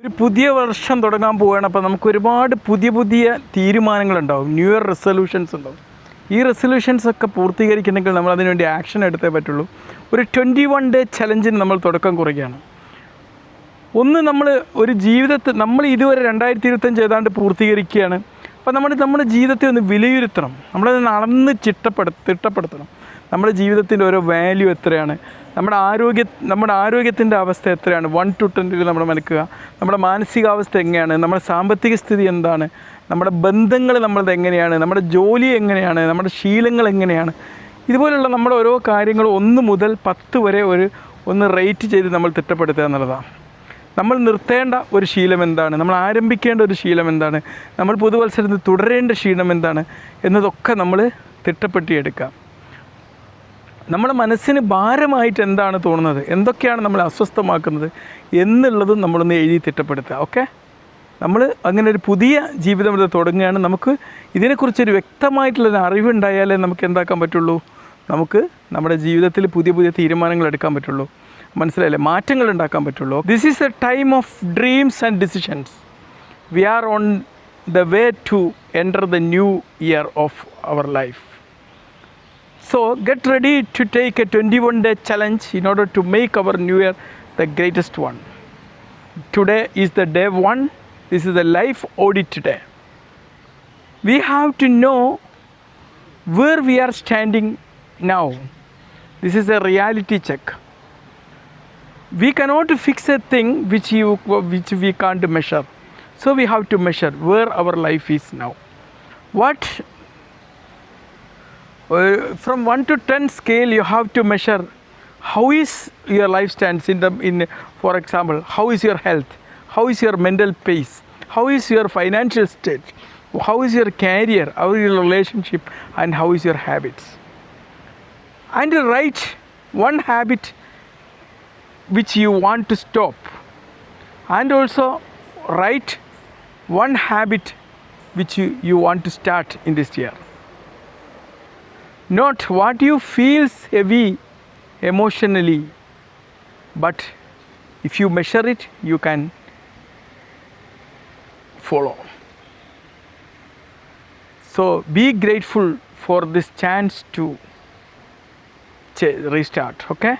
ഒരു പുതിയ വർഷം തുടങ്ങാൻ പോവുകയാണ്. അപ്പോൾ നമുക്ക് ഒരുപാട് പുതിയ തീരുമാനങ്ങളുണ്ടാവും. ന്യൂ ഇയർ റെസൊല്യൂഷൻസ് ഉണ്ടാവും. ഈ റെസൊല്യൂഷൻസൊക്കെ പൂർത്തീകരിക്കണമെങ്കിൽ നമ്മൾ അതിനുവേണ്ടി ആക്ഷൻ എടുത്തേ പറ്റുള്ളൂ. ഒരു 21 ഡേ ചലഞ്ചിന് നമ്മൾ തുടക്കം കുറിക്കുകയാണ്. ഒന്ന്, നമ്മൾ ഒരു ജീവിതത്തിൽ നമ്മൾ ഇതുവരെ 2025 ഏതാണ്ട് പൂർത്തീകരിക്കുകയാണ്. അപ്പോൾ നമ്മുടെ ജീവിതത്തെ ഒന്ന് വിലയിരുത്തണം. നമ്മളത് അളന്ന് തിട്ടപ്പെടുത്തണം. നമ്മുടെ ജീവിതത്തിൻ്റെ ഓരോ വാല്യൂ എത്രയാണ്, നമ്മുടെ ആരോഗ്യത്തിൻ്റെ അവസ്ഥ എത്രയാണ്, 1 to 10 നമ്മൾ മനക്കുക. നമ്മുടെ മാനസികാവസ്ഥ എങ്ങനെയാണ്, നമ്മുടെ സാമ്പത്തിക സ്ഥിതി എന്താണ്, നമ്മുടെ ബന്ധങ്ങൾ നമ്മളത് എങ്ങനെയാണ്, നമ്മുടെ ജോലി എങ്ങനെയാണ്, നമ്മുടെ ശീലങ്ങൾ എങ്ങനെയാണ്. ഇതുപോലുള്ള നമ്മുടെ ഓരോ കാര്യങ്ങളും 1 മുതൽ 10 വരെ ഒന്ന് റേറ്റ് ചെയ്ത് നമ്മൾ തിട്ടപ്പെടുത്തുക എന്നുള്ളതാണ്. നമ്മൾ നിർത്തേണ്ട ഒരു ശീലം എന്താണ്, നമ്മൾ ആരംഭിക്കേണ്ട ഒരു ശീലം എന്താണ്, നമ്മൾ പുതുവത്സരത്തിൽ തുടരേണ്ട ശീലം എന്താണ് എന്നതൊക്കെ നമ്മൾ തിട്ടപ്പെടുത്തിയെടുക്കാം. നമ്മുടെ മനസ്സിന് ഭാരമായിട്ട് എന്താണ് തോന്നുന്നത്, എന്തൊക്കെയാണ് നമ്മളെ അസ്വസ്ഥമാക്കുന്നത് എന്നുള്ളതും നമ്മളൊന്ന് എഴുതി തിട്ടപ്പെടുത്തുക. ഓക്കെ, നമ്മൾ അങ്ങനെ ഒരു പുതിയ ജീവിതം തുടങ്ങുകയാണ്. നമുക്ക് ഇതിനെക്കുറിച്ചൊരു വ്യക്തമായിട്ടുള്ളൊരു അറിവുണ്ടായാലേ നമുക്ക് എന്താക്കാൻ പറ്റുള്ളൂ, നമുക്ക് നമ്മുടെ ജീവിതത്തിൽ പുതിയ തീരുമാനങ്ങൾ എടുക്കാൻ പറ്റുള്ളൂ. മനസ്സിലായില്ലേ, മാറ്റങ്ങൾ ഉണ്ടാക്കാൻ പറ്റുള്ളൂ. This is a time of dreams and decisions. We are on the way to enter the new year of our life. So get ready to take a 21 day challenge in order to make our new year the greatest one. Today is the day 1. This is the life audit today. We have to know where we are standing now. This is a reality check. We cannot fix a thing which we can't measure. So we have to measure where our life is now. From 1 to 10 scale, you have to measure how is your life stands for example, how is your health, how is your mental pace, how is your financial state, how is your career, how is your relationship, and how is your habits. And write one habit which you want to stop, and also write one habit which you want to start in this year. Not what you feels heavy emotionally, but if you measure it, you can follow. So be grateful for this chance to restart. Okay,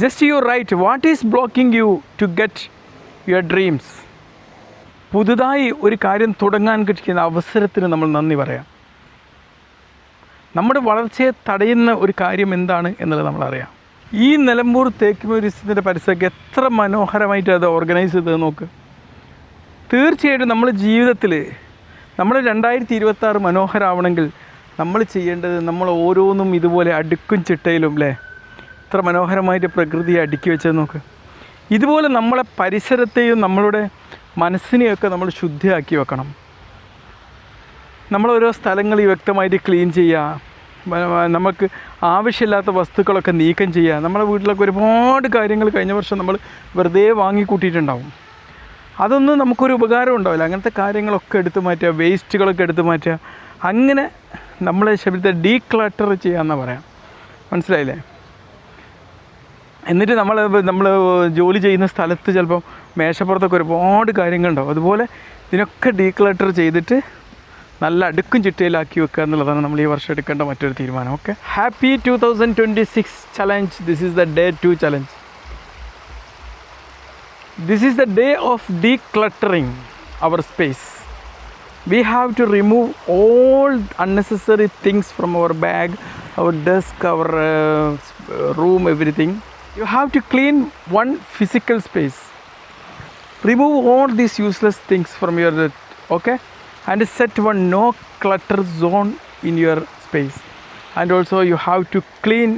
just you write what is blocking you to get your dreams. പുതുതായി ഒരു കാര്യം തുടങ്ങാൻ കിട്ടുന്ന അവസരത്തിന് നമ്മൾ നന്ദി പറയാം. നമ്മുടെ വളർച്ചയെ തടയുന്ന ഒരു കാര്യം എന്താണ് എന്നുള്ളത് നമ്മളറിയാം. ഈ നിലമ്പൂർ തേക്ക് മ്യൂസിയത്തിൻ്റെ പരിസരമൊക്കെ എത്ര മനോഹരമായിട്ട് അത് ഓർഗനൈസ് ചെയ്തത് നോക്ക്. തീർച്ചയായിട്ടും നമ്മുടെ ജീവിതത്തിൽ നമ്മൾ 2026 മനോഹരമാവണമെങ്കിൽ നമ്മൾ ചെയ്യേണ്ടത്, നമ്മൾ ഓരോന്നും ഇതുപോലെ അടുക്കും ചിട്ടയിലും അല്ലേ, എത്ര മനോഹരമായിട്ട് പ്രകൃതിയെ അടുക്കി വെച്ചത് നോക്ക്. ഇതുപോലെ നമ്മളെ പരിസരത്തെയും നമ്മളുടെ മനസ്സിനെയൊക്കെ നമ്മൾ ശുദ്ധിയാക്കി വെക്കണം. നമ്മളോരോ സ്ഥലങ്ങൾ വ്യക്തമായിട്ട് ക്ലീൻ ചെയ്യുക, നമുക്ക് ആവശ്യമില്ലാത്ത വസ്തുക്കളൊക്കെ നീക്കം ചെയ്യുക. നമ്മുടെ വീട്ടിലൊക്കെ ഒരുപാട് കാര്യങ്ങൾ കഴിഞ്ഞ വർഷം നമ്മൾ വെറുതെ വാങ്ങിക്കൂട്ടിയിട്ടുണ്ടാവും. അതൊന്നും നമുക്കൊരു ഉപകാരം ഉണ്ടാവില്ല. അങ്ങനത്തെ കാര്യങ്ങളൊക്കെ എടുത്തു മാറ്റുക, വേസ്റ്റുകളൊക്കെ എടുത്തു മാറ്റുക. അങ്ങനെ നമ്മളെ ശരീരത്തെ ഡീക്ലട്ടർ ചെയ്യാമെന്നാണ് പറയാം. മനസ്സിലായില്ലേ? എന്നിട്ട് നമ്മൾ ജോലി ചെയ്യുന്ന സ്ഥലത്ത് ചിലപ്പോൾ മേശപ്പുറത്തൊക്കെ ഒരുപാട് കാര്യങ്ങളുണ്ടാവും. അതുപോലെ ഇതിനൊക്കെ ഡീക്ലട്ടർ ചെയ്തിട്ട് നല്ല അടുക്കും ചിട്ടയിലാക്കി വെക്കുക എന്നുള്ളതാണ് നമ്മൾ ഈ വർഷം എടുക്കേണ്ട മറ്റൊരു തീരുമാനം. Okay, happy 2026 challenge. This is the day 2 challenge. This is the day of decluttering our space. We have to remove all unnecessary things from our bag, our desk, our room, everything. You have to clean one physical space. Remove all these useless things from your, okay? And set one no clutter zone in your space. And also you have to clean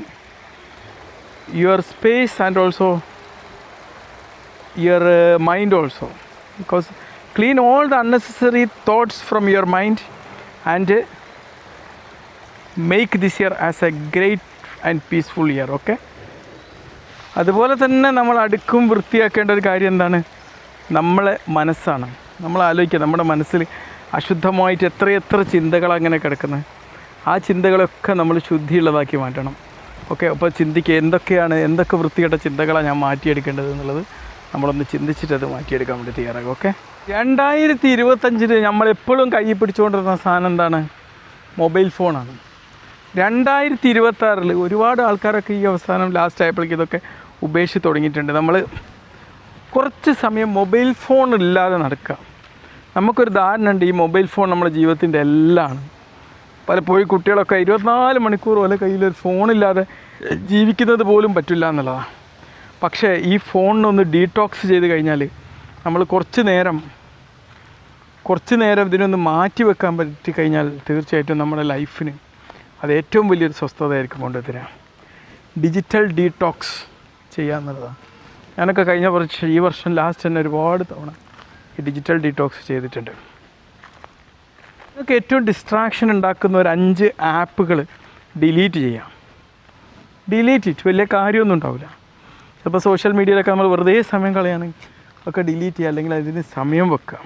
your space and also your mind also, because clean all the unnecessary thoughts from your mind and make this year as a great and peaceful year. Okay, അതുപോലെ തന്നെ നമ്മൾ അടുക്കും വൃത്തിയാക്കേണ്ട ഒരു കാര്യം എന്താണ്, നമ്മളെ മനസ്സാണ്. നമ്മൾ ആലോചിക്കുക, നമ്മുടെ മനസ്സിൽ അശുദ്ധമായിട്ട് എത്രയെത്ര ചിന്തകൾ അങ്ങനെ കിടക്കുന്നത്. ആ ചിന്തകളൊക്കെ നമ്മൾ ശുദ്ധിയുള്ളതാക്കി മാറ്റണം. ഓക്കെ, അപ്പോൾ ചിന്തിക്കുക എന്തൊക്കെ വൃത്തികെട്ട ചിന്തകളാണ് ഞാൻ മാറ്റിയെടുക്കേണ്ടത് എന്നുള്ളത് നമ്മളൊന്ന് ചിന്തിച്ചിട്ട് അത് മാറ്റിയെടുക്കാൻ വേണ്ടി തയ്യാറാകും. ഓക്കെ, 2025 നമ്മളെപ്പോഴും കയ്യിൽ പിടിച്ചുകൊണ്ടിരുന്ന സാധനം എന്താണ്? മൊബൈൽ ഫോണാണ്. 2026 ഒരുപാട് ആൾക്കാരൊക്കെ ഈ അവസാനം ലാസ്റ്റ് ആയപ്പോഴേക്കും ഇതൊക്കെ ഉപേക്ഷിച്ച് തുടങ്ങിയിട്ടുണ്ട്. നമ്മൾ കുറച്ച് സമയം മൊബൈൽ ഫോൺ ഇല്ലാതെ നടക്കുക. നമുക്കൊരു ധാരണ ഉണ്ട് ഈ മൊബൈൽ ഫോൺ നമ്മുടെ ജീവിതത്തിൻ്റെ എല്ലാമാണ്. പലപ്പോഴും കുട്ടികളൊക്കെ 24 മണിക്കൂർ പോലെ കയ്യിലൊരു ഫോണില്ലാതെ ജീവിക്കുന്നത് പോലും പറ്റില്ല എന്നുള്ളതാണ്. പക്ഷേ ഈ ഫോണിനൊന്ന് ഡീടോക്സ് ചെയ്ത് കഴിഞ്ഞാൽ നമ്മൾ കുറച്ച് നേരം ഇതിനൊന്ന് മാറ്റി വെക്കാൻ പറ്റി കഴിഞ്ഞാൽ തീർച്ചയായിട്ടും നമ്മുടെ ലൈഫിന് അത് ഏറ്റവും വലിയൊരു സ്വസ്ഥതയായിരിക്കും കൊണ്ടുവരിക. ഡിജിറ്റൽ ഡീടോക്സ് ചെയ്യുക എന്നുള്ളതാണ്. ഞാനൊക്കെ ഈ വർഷം ലാസ്റ്റ് തന്നെ ഒരുപാട് തവണ ഈ ഡിജിറ്റൽ ഡീടോക്സ് ചെയ്തിട്ടുണ്ട്. നിങ്ങൾക്ക് ഏറ്റവും ഡിസ്ട്രാക്ഷൻ ഉണ്ടാക്കുന്ന ഒരു 5 ആപ്പുകൾ ഡിലീറ്റ് ചെയ്യാം. ഡിലീറ്റ് ഇറ്റ്, വലിയ കാര്യമൊന്നും ഉണ്ടാവില്ല. ചിലപ്പോൾ സോഷ്യൽ മീഡിയയിലൊക്കെ നമ്മൾ വെറുതെ സമയം കളയുകയാണെങ്കിൽ ഒക്കെ ഡിലീറ്റ് ചെയ്യുക, അല്ലെങ്കിൽ അതിന് സമയം വെക്കുക.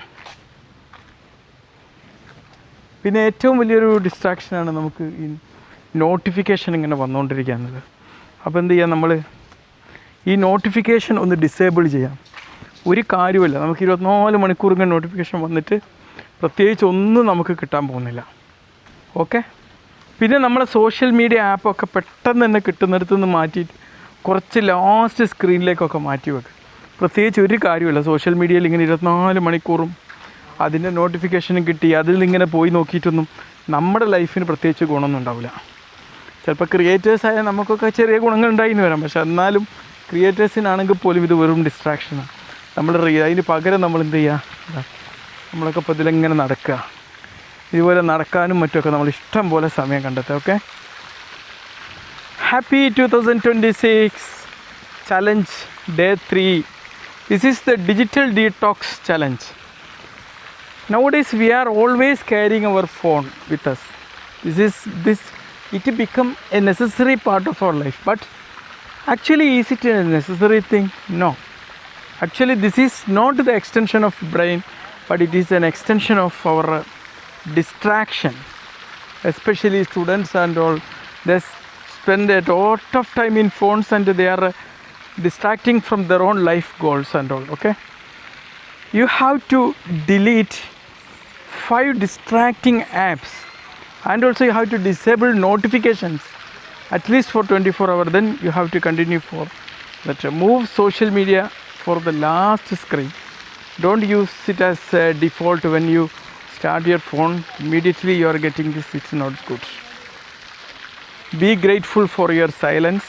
പിന്നെ ഏറ്റവും വലിയൊരു ഡിസ്ട്രാക്ഷനാണ് നമുക്ക് ഈ നോട്ടിഫിക്കേഷൻ ഇങ്ങനെ വന്നുകൊണ്ടിരിക്കുക എന്നത്. അപ്പോൾ എന്ത് ചെയ്യാം, നമ്മൾ ഈ നോട്ടിഫിക്കേഷൻ ഒന്ന് ഡിസേബിൾ ചെയ്യാം. ഒരു കാര്യമില്ല, നമുക്ക് 24 മണിക്കൂർ ഇങ്ങനെ നോട്ടിഫിക്കേഷൻ വന്നിട്ട് പ്രത്യേകിച്ച് ഒന്നും നമുക്ക് കിട്ടാൻ പോകുന്നില്ല. ഓക്കെ, പിന്നെ നമ്മളെ സോഷ്യൽ മീഡിയ ആപ്പൊക്കെ പെട്ടെന്ന് തന്നെ കിട്ടുന്നിടത്ത് നിന്ന് മാറ്റിയിട്ട് കുറച്ച് ലാസ്റ്റ് സ്ക്രീനിലേക്കൊക്കെ മാറ്റി വെക്കുക. പ്രത്യേകിച്ച് ഒരു കാര്യമില്ല, സോഷ്യൽ മീഡിയയിൽ ഇങ്ങനെ 24 മണിക്കൂറും അതിൻ്റെ നോട്ടിഫിക്കേഷനും കിട്ടി അതിൽ നിന്നിങ്ങനെ പോയി നോക്കിയിട്ടൊന്നും നമ്മുടെ ലൈഫിന് പ്രത്യേകിച്ച് ഗുണമൊന്നും ഉണ്ടാവില്ല. ചിലപ്പോൾ ക്രിയേറ്റേഴ്സായ നമുക്കൊക്കെ ചെറിയ ഗുണങ്ങൾ ഉണ്ടായിന്ന് വരാം, പക്ഷെ എന്നാലും ക്രിയേറ്റേഴ്സിനാണെങ്കിൽ പോലും ഇത് വെറും ഡിസ്ട്രാക്ഷനാണ്. അതിന് പകരം നമ്മൾ എന്ത് ചെയ്യുക, നമ്മളൊക്കെ ഇപ്പോൾ ഇതിലിങ്ങനെ നടക്കുക. ഇതുപോലെ നടക്കാനും മറ്റുമൊക്കെ നമ്മൾ ഇഷ്ടം പോലെ സമയം കണ്ടെത്തുക. Okay, happy 2026 challenge day 3. This is the digital detox challenge. Nowadays we are always carrying our phone with us. It become a necessary part of our life. But actually, is it a necessary thing? No. Actually, this is not the extension of brain, but it is an extension of our distraction. Especially students and all, they spend a lot of time in phones and they are distracting from their own life goals and all. Okay, you have to delete 5 distracting apps, and also you have to disable notifications at least for 24 hours. Then you have to continue for that. Move social media for the last screen. Don't use it as a default. When you start your phone, immediately you are getting this. It's not good. Be grateful for your silence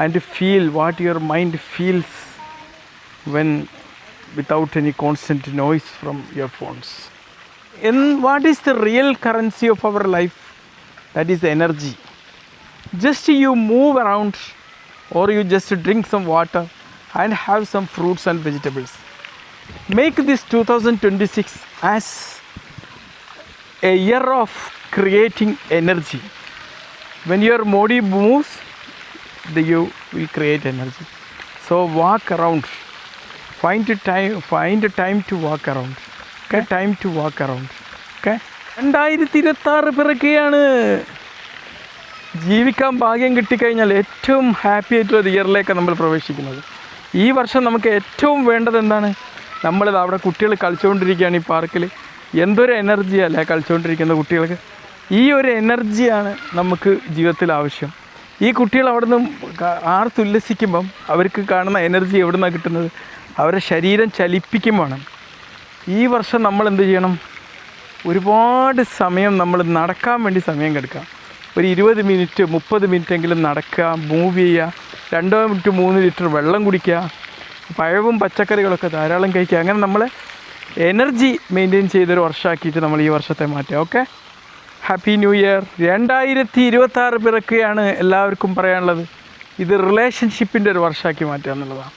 and feel what your mind feels when without any constant noise from your phones. And what is the real currency of our life? That is energy. Just you move around, or you just drink some water and have some fruits and vegetables. Make this 2026 as a year of creating energy. When your body moves, you will create energy. So walk around. Find a time to walk around. Okay, time to walk around. Okay, 2026 പിറക്കുകയാണ്. ജീവിക്കാൻ ഭാഗ്യം കിട്ടിക്കഴിഞ്ഞാൽ ഏറ്റവും happy ആയിട്ടുള്ള ഇയറിലേക്ക് നമ്മൾ പ്രവേശിക്കുന്നത്. ഈ വർഷം നമുക്ക് ഏറ്റവും വേണ്ടത് എന്താണ്? നമ്മളിത് അവിടെ കുട്ടികൾ കളിച്ചുകൊണ്ടിരിക്കുകയാണ് ഈ പാർക്കിൽ. എന്തൊരു എനർജിയല്ലേ കളിച്ചുകൊണ്ടിരിക്കുന്ന കുട്ടികൾക്ക്. ഈ ഒരു എനർജിയാണ് നമുക്ക് ജീവിതത്തിൽ ആവശ്യം. ഈ കുട്ടികൾ അവിടെ നിന്ന് ആർത്തുല്ലസിക്കുമ്പം അവർക്ക് കാണുന്ന എനർജി എവിടെ നിന്നാണ് കിട്ടുന്നത്? അവരുടെ ശരീരം ചലിപ്പിക്കുമ്പോഴാണ്. ഈ വർഷം നമ്മൾ എന്ത് ചെയ്യണം? ഒരുപാട് സമയം നമ്മൾ നടക്കാൻ വേണ്ടി സമയം കെടുക്കുക. ഒരു 20 മിനിറ്റ് 30 മിനിറ്റെങ്കിലും നടക്കുക, മൂവ് ചെയ്യുക, 2-3 ലിറ്റർ വെള്ളം കുടിക്കുക, പഴവും പച്ചക്കറികളൊക്കെ ധാരാളം കഴിക്കുക. അങ്ങനെ നമ്മൾ എനർജി മെയിൻറ്റെയിൻ ചെയ്തൊരു വർഷമാക്കിയിട്ട് നമ്മൾ ഈ വർഷത്തെ മാറ്റുക. Okay, happy new year. 2026 പിറക്കുകയാണ്. എല്ലാവർക്കും പറയാനുള്ളത് ഇത് റിലേഷൻഷിപ്പിൻ്റെ ഒരു വർഷമാക്കി മാറ്റുക എന്നുള്ളതാണ്.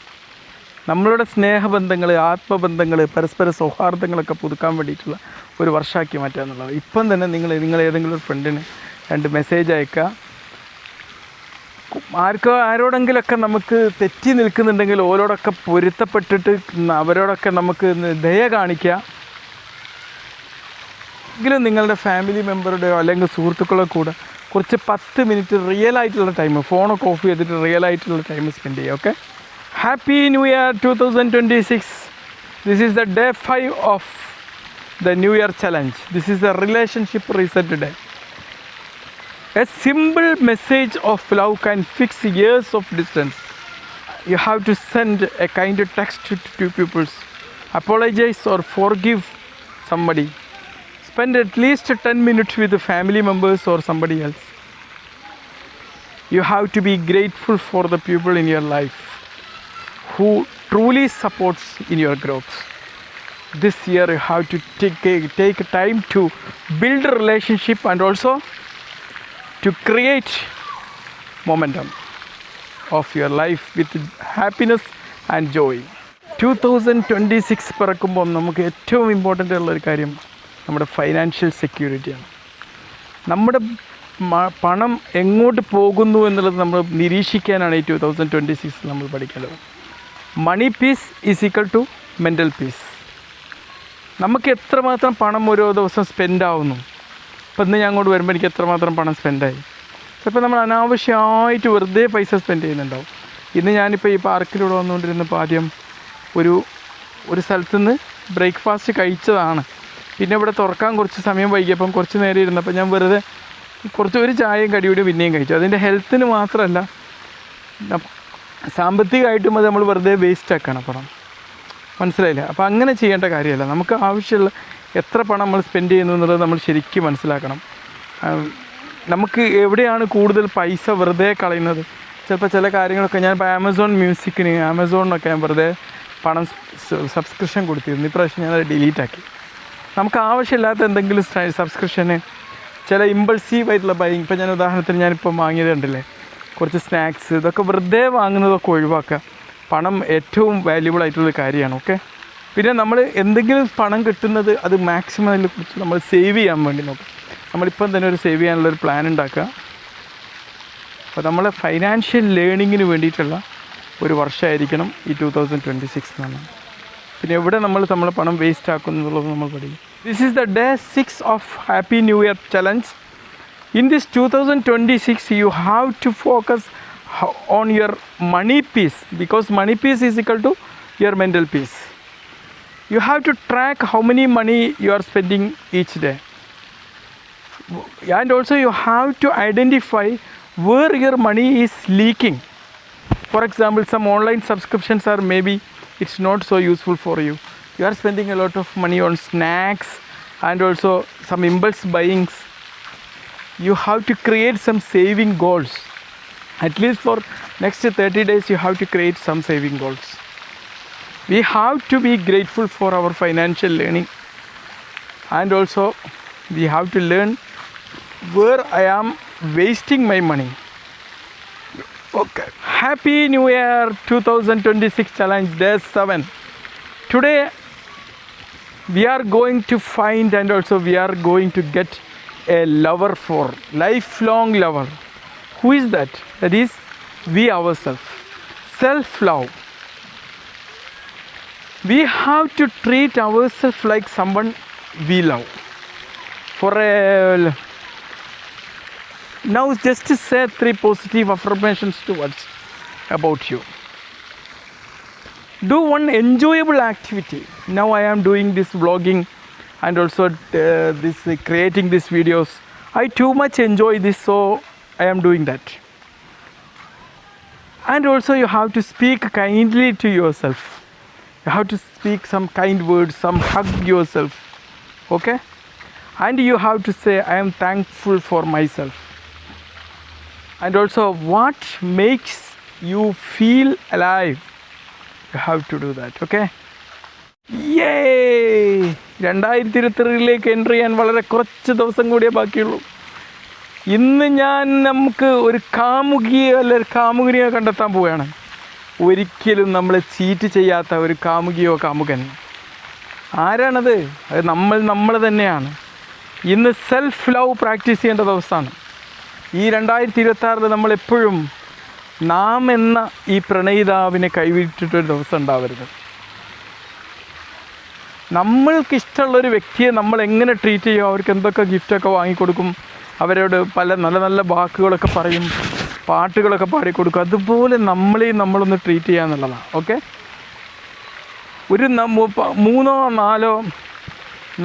നമ്മളുടെ സ്നേഹബന്ധങ്ങൾ, ആത്മബന്ധങ്ങൾ, പരസ്പര സൗഹാർദ്ദങ്ങളൊക്കെ പുതുക്കാൻ വേണ്ടിയിട്ടുള്ള ഒരു വർഷമാക്കി മാറ്റുക എന്നുള്ളത്. ഇപ്പം തന്നെ നിങ്ങൾ ഏതെങ്കിലും ഒരു ഫ്രണ്ടിന് 2 മെസ്സേജ് അയക്കുക. ആരോടെങ്കിലൊക്കെ നമുക്ക് തെറ്റി നിൽക്കുന്നുണ്ടെങ്കിൽ ഓരോടൊക്കെ പൊരുത്തപ്പെട്ടിട്ട് അവരോടൊക്കെ നമുക്ക് ദയ കാണിക്കുക. എങ്കിലും നിങ്ങളുടെ ഫാമിലി മെമ്പറുടെയോ അല്ലെങ്കിൽ സുഹൃത്തുക്കളോ കൂടെ കുറച്ച് 10 മിനിറ്റ് റിയൽ ആയിട്ടുള്ള ടൈം, ഫോണൊക്കെ ഓഫ് ചെയ്തിട്ട് റിയൽ ആയിട്ടുള്ള ടൈം സ്പെൻഡ് ചെയ്യുക. Okay, Happy New Year 2026. This is the day 5 of the New Year challenge. This is the relationship reset day. A simple message of love can fix years of distance. You have to send a kind text to two people. Apologize or forgive somebody. Spend at least 10 minutes with the family members or somebody else. You have to be grateful for the people in your life who truly supports in your growth. This year you have to take time to build a relationship and also to create momentum of your life with happiness and joy. 2026 പിറക്കുമ്പോൾ നമുക്ക് ഏറ്റവും important ഉള്ളൊരു കാര്യം നമ്മുടെ financial സെക്യൂരിറ്റിയാണ്. നമ്മുടെ പണം എങ്ങോട്ട് പോകുന്നു എന്നുള്ളത് നമ്മൾ നിരീക്ഷിക്കാനാണ് ഈ 2026 നമ്മൾ പഠിക്കേണ്ടത്. Money peace is equal to mental peace. നമുക്ക് എത്രമാത്രം പണം ഓരോ ദിവസം സ്പെൻഡ് ആവുന്നു. ഇപ്പം ഇന്ന് ഞാൻ അങ്ങോട്ട് വരുമ്പോൾ എനിക്ക് എത്രമാത്രം പണം സ്പെൻഡായി. ചിലപ്പോൾ നമ്മൾ അനാവശ്യമായിട്ട് വെറുതെ പൈസ സ്പെൻഡ് ചെയ്യുന്നുണ്ടാവും. ഇന്ന് ഞാനിപ്പോൾ ഈ പാർക്കിലൂടെ വന്നുകൊണ്ടിരുന്നപ്പോൾ ആദ്യം ഒരു സ്ഥലത്തുനിന്ന് ബ്രേക്ക്ഫാസ്റ്റ് കഴിച്ചതാണ്. പിന്നെ ഇവിടെ തുറക്കാൻ കുറച്ച് സമയം വൈകിയപ്പം കുറച്ച് നേരം ഇരുന്നപ്പോൾ ഞാൻ വെറുതെ ഒരു ചായയും കടിയോടെ പിന്നെയും കഴിച്ചു. അതിൻ്റെ ഹെൽത്തിന് മാത്രമല്ല, സാമ്പത്തികമായിട്ടും അത് നമ്മൾ വെറുതെ വേസ്റ്റ് ആക്കണം പണം. മനസ്സിലായില്ല? അപ്പോൾ അങ്ങനെ ചെയ്യേണ്ട കാര്യമല്ല. നമുക്ക് ആവശ്യമുള്ള എത്ര പണം നമ്മൾ സ്പെൻഡ് ചെയ്യുന്നു എന്നുള്ളത് നമ്മൾ ശരിക്കും മനസ്സിലാക്കണം. നമുക്ക് എവിടെയാണ് കൂടുതൽ പൈസ വെറുതെ കളയുന്നത്? ചിലപ്പോൾ ചില കാര്യങ്ങളൊക്കെ ഞാൻ ഇപ്പോൾ ആമസോണിനൊക്കെ ഞാൻ വെറുതെ പണം സബ്സ്ക്രിപ്ഷൻ കൊടുത്തിരുന്നു. ഇപ്രാവശ്യം ഞാനത് ഡിലീറ്റാക്കി. നമുക്ക് ആവശ്യമില്ലാത്ത എന്തെങ്കിലും സബ്സ്ക്രിപ്ഷന്, ചില ഇമ്പൾസീവായിട്ടുള്ള ബൈങ്, ഇപ്പോൾ ഞാൻ ഉദാഹരണത്തിന് ഞാനിപ്പം വാങ്ങിയത് കണ്ടില്ലേ, കുറച്ച് സ്നാക്സ്, ഇതൊക്കെ വെറുതെ വാങ്ങുന്നതൊക്കെ ഒഴിവാക്കുക. പണം ഏറ്റവും വാല്യുബിൾ ആയിട്ടുള്ളൊരു കാര്യമാണ്. ഓക്കെ. പിന്നെ നമ്മൾ എന്തെങ്കിലും പണം കിട്ടുന്നത് അത് മാക്സിമം അതിനെക്കുറിച്ച് നമ്മൾ സേവ് ചെയ്യാൻ വേണ്ടി നോക്കും. നമ്മളിപ്പം തന്നെ ഒരു സേവ് ചെയ്യാനുള്ളൊരു പ്ലാൻ ഉണ്ടാക്കുക. അപ്പോൾ നമ്മളെ ഫൈനാൻഷ്യൽ ലേണിങ്ങിന് വേണ്ടിയിട്ടുള്ള ഒരു വർഷമായിരിക്കണം ഈ 2026 എന്ന് പറഞ്ഞാൽ. പിന്നെ എവിടെ നമ്മളെ പണം വേസ്റ്റ് ആക്കുന്നുള്ളത് നമ്മൾ പഠിക്കും. This is the day 6 of happy new year challenge. In this 2026, you have to focus on your money piece, because money piece is equal to your mental peace. You have to track how many money you are spending each day. And also you have to identify where your money is leaking. For example, some online subscriptions are maybe it's not so useful for you. You are spending a lot of money on snacks and also some impulse buyings. You have to create some saving goals. At least for next 30 days you have to create some saving goals. We have to be grateful for our financial learning, and also we have to learn where I am wasting my money. Okay. Happy New Year 2026 challenge day 7. Today we are going to find and also we are going to get a lover, for lifelong lover. Who is that? That is we ourselves. Self-love. We have to treat ourselves like someone we love. Now just say 3 positive affirmations towards about you. Do one enjoyable activity. Now I am doing this vlogging and also creating these videos. I too much enjoy this, so I am doing that. And also you have to speak kindly to yourself. You have to speak some kind words, some hug yourself. Okay? And you have to say, I am thankful for myself. And also what makes you feel alive. You have to do that. Okay? Yay! 2023 entry ചെയ്യാൻ വളരെ കുറച്ച് ദിവസം കൂടിയേ ബാക്കിയുള്ളൂ. ഇന്ന് നമുക്ക് ഒരു കാമുകിയോ അല്ല ഒരു കാമുകനെയോ കണ്ടെത്താൻ പോവുകയാണ്. ഒരിക്കലും നമ്മളെ ചീറ്റ് ചെയ്യാത്ത ഒരു കാമുകിയോ കാമുകൻ. ആരാണത്? അത് നമ്മൾ തന്നെയാണ്. ഇന്ന് സെൽഫ് ലവ് പ്രാക്ടീസ് ചെയ്യേണ്ട ദിവസമാണ്. ഈ 2026 നമ്മളെപ്പോഴും നാം എന്ന ഈ പ്രണയിതാവിനെ കൈവിട്ടിട്ടൊരു ദിവസം ഉണ്ടാവരുത്. നമ്മൾക്കിഷ്ടമുള്ളൊരു വ്യക്തിയെ നമ്മൾ എങ്ങനെ ട്രീറ്റ് ചെയ്യും, അവർക്ക് എന്തൊക്കെ ഗിഫ്റ്റൊക്കെ വാങ്ങിക്കൊടുക്കും, അവരോട് പല നല്ല നല്ല വാക്കുകളൊക്കെ പറയും, പാട്ടുകളൊക്കെ പാടിക്കൊടുക്കുക. അതുപോലെ നമ്മളൊന്ന് ട്രീറ്റ് ചെയ്യുക എന്നുള്ളതാണ്. ഓക്കെ, ഒരു 3-4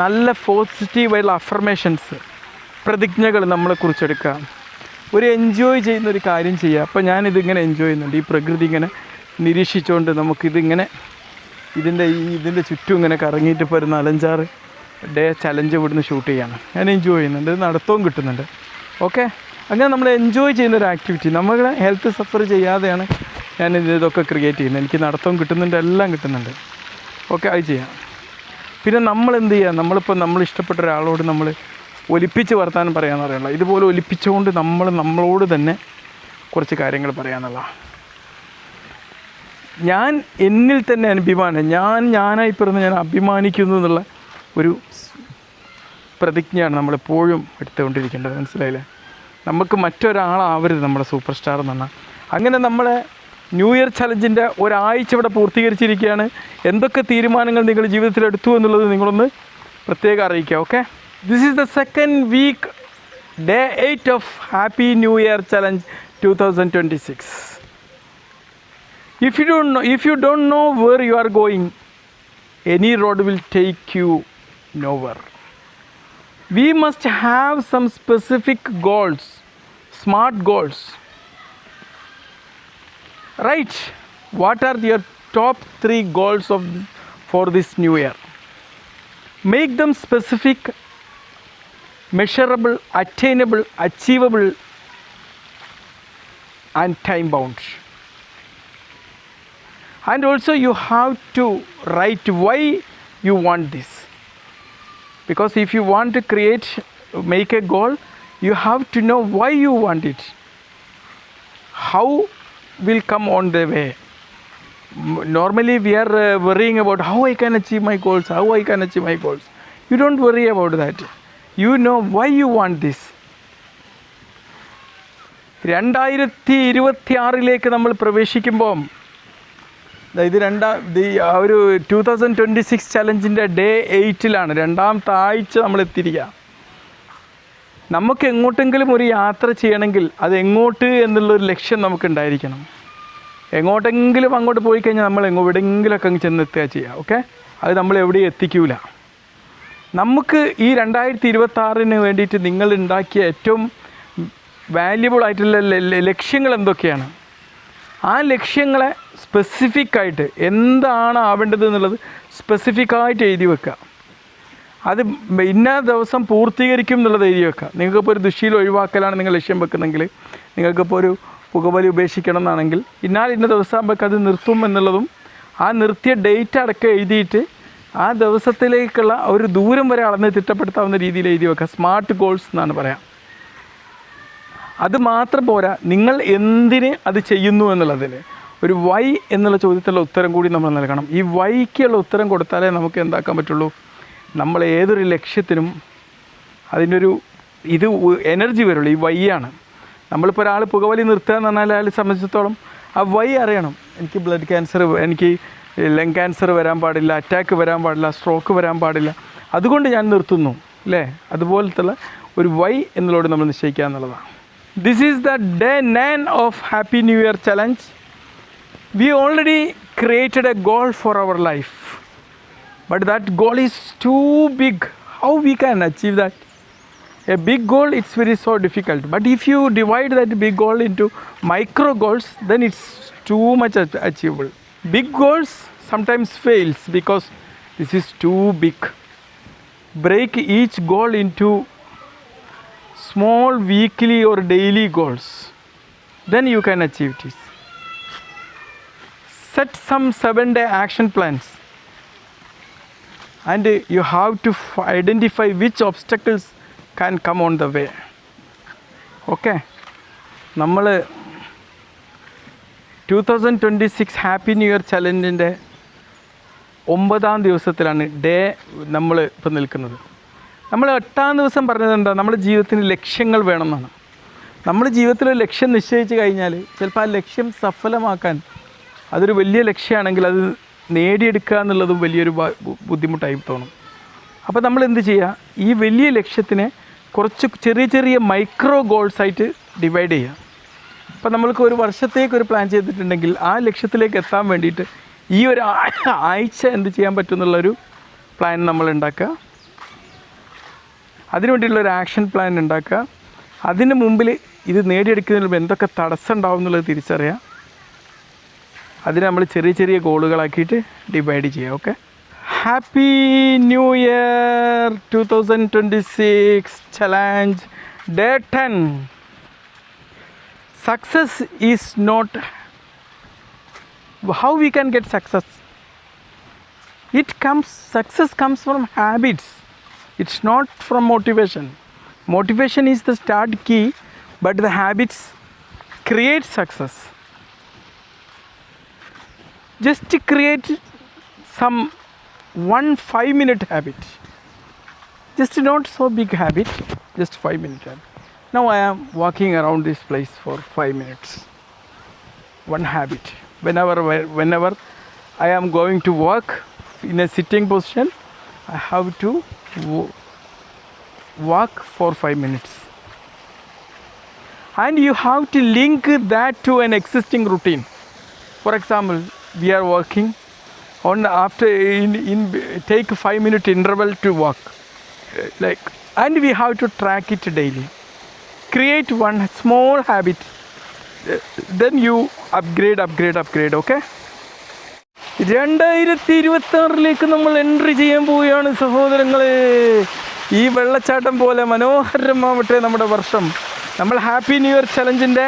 നല്ല പോസിറ്റീവായിട്ടുള്ള അഫർമേഷൻസ്, പ്രതിജ്ഞകൾ നമ്മളെക്കുറിച്ചെടുക്കുക. ഒരു എൻജോയ് ചെയ്യുന്നൊരു കാര്യം ചെയ്യുക. അപ്പോൾ ഞാനിതിങ്ങനെ എൻജോയ് ചെയ്യുന്നുണ്ട്, ഈ പ്രകൃതി ഇങ്ങനെ നിരീക്ഷിച്ചുകൊണ്ട് നമുക്കിതിങ്ങനെ ഇതിൻ്റെ ചുറ്റും ഇങ്ങനെ കറങ്ങിയിട്ട് ഇപ്പോൾ ഒരു 4-5 ഡേ ചലഞ്ച് ഇവിടുന്ന് ഷൂട്ട് ചെയ്യാണ്. ഞാൻ എൻജോയ് ചെയ്യുന്നുണ്ട്, നടത്തവും കിട്ടുന്നുണ്ട്. ഓക്കെ, അങ്ങനെ നമ്മൾ എൻജോയ് ചെയ്യുന്നൊരു ആക്ടിവിറ്റി, നമ്മളെ ഹെൽത്ത് സഫർ ചെയ്യാതെയാണ് ഞാൻ ഇതൊക്കെ ക്രിയേറ്റ് ചെയ്യുന്നത്. എനിക്ക് നടത്തവും കിട്ടുന്നുണ്ട്, എല്ലാം കിട്ടുന്നുണ്ട്. ഓക്കെ, അത് ചെയ്യാം. പിന്നെ നമ്മൾ എന്ത് ചെയ്യുക, നമ്മളിപ്പോൾ നമ്മൾ ഇഷ്ടപ്പെട്ട ഒരാളോട് നമ്മൾ ഒലിപ്പിച്ച് വർത്താനം പറയാമെന്ന് അറിയണം. ഇതുപോലെ ഒലിപ്പിച്ചുകൊണ്ട് നമ്മളോട് തന്നെ കുറച്ച് കാര്യങ്ങൾ പറയാമെന്നുള്ള. ഞാൻ എന്നിൽ തന്നെ അഭിമാനം, ഞാനായി പിറന്ന് ഞാൻ അഭിമാനിക്കുന്നു എന്നുള്ള ഒരു പ്രതിജ്ഞയാണ് നമ്മളെപ്പോഴും എടുത്തുകൊണ്ടിരിക്കേണ്ടത്. മനസ്സിലായില്ലേ? നമുക്ക് മറ്റൊരാളാവരുത് നമ്മുടെ സൂപ്പർ സ്റ്റാർ എന്ന് പറഞ്ഞാൽ. അങ്ങനെ നമ്മളെ ന്യൂ ഇയർ ചലഞ്ചിൻ്റെ ഒരാഴ്ച ഇവിടെ പൂർത്തീകരിച്ചിരിക്കുകയാണ്. എന്തൊക്കെ തീരുമാനങ്ങൾ നിങ്ങൾ ജീവിതത്തിൽ എടുത്തു എന്നുള്ളത് നിങ്ങളൊന്ന് പ്രത്യേകം അറിയിക്കുക. Okay, this is the second week, day 8 of happy new year challenge 2026. If you don't know where you are going, any road will take you nowhere. We must have some specific goals, smart goals. Right? What are your top 3 goals for this new year? Make them specific, measurable, attainable, achievable, and time bound. And also you have to write why you want this, because if you want to make a goal, you have to know why you want it. How will come on the way. Normally we are worrying about how I can achieve my goals, You don't worry about that. You know why you want this. 2026 നമ്മൾ പ്രവേശിക്കുമ്പോൾ ഇത് ഒരു 2026 ചലഞ്ചിൻ്റെ day 8 രണ്ടാമത്തെ ആഴ്ച നമ്മൾ എത്തിയിരിക്കുക. നമുക്ക് എങ്ങോട്ടെങ്കിലും ഒരു യാത്ര ചെയ്യണമെങ്കിൽ അത് എങ്ങോട്ട് എന്നുള്ളൊരു ലക്ഷ്യം നമുക്കുണ്ടായിരിക്കണം. എങ്ങോട്ടെങ്കിലും അങ്ങോട്ട് പോയി കഴിഞ്ഞാൽ നമ്മൾ എവിടെയെങ്കിലുമൊക്കെ അങ്ങ് ചെന്നെത്തുക ചെയ്യുക. ഓക്കെ, അത് നമ്മൾ എവിടെയും എത്തിക്കൂല. നമുക്ക് ഈ 2026 വേണ്ടിയിട്ട് നിങ്ങൾ ഉണ്ടാക്കിയ ഏറ്റവും വാല്യുബിൾ ആയിട്ടുള്ള ലക്ഷ്യങ്ങൾ എന്തൊക്കെയാണ്? ആ ലക്ഷ്യങ്ങളെ സ്പെസിഫിക്കായിട്ട് എന്താണ് ആവേണ്ടത് എന്നുള്ളത് സ്പെസിഫിക്കായിട്ട് എഴുതി വെക്കുക. അത് ഇന്ന ദിവസം പൂർത്തീകരിക്കും എന്നുള്ളത് എഴുതി വെക്കുക. നിങ്ങൾക്കിപ്പോൾ ഒരു ദുശ്ശീലം ഒഴിവാക്കലാണ് നിങ്ങൾ ലക്ഷ്യം വെക്കുന്നെങ്കിൽ, നിങ്ങൾക്കിപ്പോൾ ഒരു പുകവലി ഉപേക്ഷിക്കണം എന്നാണെങ്കിൽ ഇന്ന ദിവസം ആകുമ്പോഴേക്ക് അത് നിർത്തും എന്നുള്ളതും ആ നിർത്തിയ ഡേറ്റ് അടക്കം എഴുതിയിട്ട് ആ ദിവസത്തിലേക്കുള്ള ഒരു ദൂരം വരെ അളന്ന് തിട്ടപ്പെടുത്താവുന്ന രീതിയിൽ എഴുതി വെക്കുക. സ്മാർട്ട് ഗോൾസ് എന്നാണ് പറയാം. അത് മാത്രം പോരാ, നിങ്ങൾ എന്തിന് അത് ചെയ്യുന്നു എന്നുള്ളതിന് ഒരു വൈ എന്നുള്ള ചോദ്യത്തിലുള്ള ഉത്തരം കൂടി നമ്മൾ നൽകണം. ഈ വൈക്കുള്ള ഉത്തരം കൊടുത്താലേ നമുക്ക് എന്താക്കാൻ പറ്റുള്ളൂ, നമ്മൾ ഏതൊരു ലക്ഷ്യത്തിനും അതിനൊരു എനർജി വരുള്ളൂ. ഈ വൈ ആണ്. നമ്മളിപ്പോൾ ഒരാൾ പുകവലി നിർത്തുക എന്ന് പറഞ്ഞാൽ അയാളെ സംബന്ധിച്ചിടത്തോളം ആ വൈ അറിയണം. എനിക്ക് ബ്ലഡ് ക്യാൻസർ, എനിക്ക് ലങ് ക്യാൻസർ വരാൻ പാടില്ല, അറ്റാക്ക് വരാൻ പാടില്ല, സ്ട്രോക്ക് വരാൻ പാടില്ല, അതുകൊണ്ട് ഞാൻ നിർത്തുന്നു അല്ലേ? അതുപോലത്തുള്ള ഒരു വൈ എന്നുള്ളത് നമ്മൾ നിശ്ചയിക്കുക എന്നുള്ളതാണ്. This is the day 9 of happy new year challenge. We already created a goal for our life, but that goal is too big. How we can achieve that? A big goal, it's very so difficult, but if you divide that big goal into micro goals, then it's too much achievable. Big goals sometimes fails because this is too big. Break each goal into small weekly or daily goals, then you can achieve this. Set some 7-day action plans, and you have to identify which obstacles can come on the way. Okay, നമ്മൾ 2026 happy new year ചലഞ്ചിൻ്റെ 9ാം ദിവസത്തിലാണ് നമ്മൾ ഇപ്പോൾ നിൽക്കുന്നത്. നമ്മൾ 8ാം ദിവസം പറഞ്ഞത് എന്താ, നമ്മുടെ ജീവിതത്തിന് ലക്ഷ്യങ്ങൾ വേണമെന്നാണ്. നമ്മുടെ ജീവിതത്തിൽ ഒരു ലക്ഷ്യം നിശ്ചയിച്ച് കഴിഞ്ഞാൽ ചിലപ്പോൾ ആ ലക്ഷ്യം സഫലമാക്കാൻ, അതൊരു വലിയ ലക്ഷ്യമാണെങ്കിൽ അത് നേടിയെടുക്കുക എന്നുള്ളതും വലിയൊരു ബുദ്ധിമുട്ടായി തോന്നും. അപ്പോൾ നമ്മൾ എന്ത് ചെയ്യുക, ഈ വലിയ ലക്ഷ്യത്തിനെ കുറച്ച് ചെറിയ ചെറിയ മൈക്രോ ഗോൾസായിട്ട് ഡിവൈഡ് ചെയ്യുക. അപ്പോൾ നമ്മൾക്ക് ഒരു വർഷത്തേക്ക് ഒരു പ്ലാൻ ചെയ്തിട്ടുണ്ടെങ്കിൽ ആ ലക്ഷ്യത്തിലേക്ക് എത്താൻ വേണ്ടിയിട്ട് ഈ ഒരു ആഴ്ച എന്ത് ചെയ്യാൻ പറ്റും എന്നുള്ളൊരു പ്ലാൻ നമ്മൾ ഉണ്ടാക്കുക. അതിനുവേണ്ടിയുള്ളൊരു ആക്ഷൻ പ്ലാൻ ഉണ്ടാക്കുക. അതിന് മുമ്പിൽ ഇത് നേടിയെടുക്കുന്നതിന് മുമ്പ് എന്തൊക്കെ തടസ്സം ഉണ്ടാവും എന്നുള്ളത് തിരിച്ചറിയാം. അതിന് നമ്മൾ ചെറിയ ചെറിയ ഗോളുകളാക്കിയിട്ട് ഡിവൈഡ് ചെയ്യുക. Okay, happy new year 2026 challenge day 10. Success is not how we can get success. Success comes from habits. It's not from motivation. Motivation is the start key, but the habits create success. Just create some 5-minute habit. Just not so big habit, just 5-minute habit. Now I am walking around this place for 5 minutes. One habit. Whenever I am going to work in a sitting position, I have to walk for 5 minutes. And you have to link that to an existing routine. For example, we are working on after in take 5-minute interval to walk, like, and we have to track it daily. Create one small habit, then you upgrade. Okay, 2026 നമ്മൾ entry ചെയ്യാൻ പോവുകയാണ് സഹോദരങ്ങളെ. ഈ വെള്ളച്ചാട്ടം പോലെ മനോഹരമാവട്ടെ നമ്മുടെ വർഷം. നമ്മൾ ഹാപ്പി ന്യൂ ഇയർ ചലഞ്ചിൻ്റെ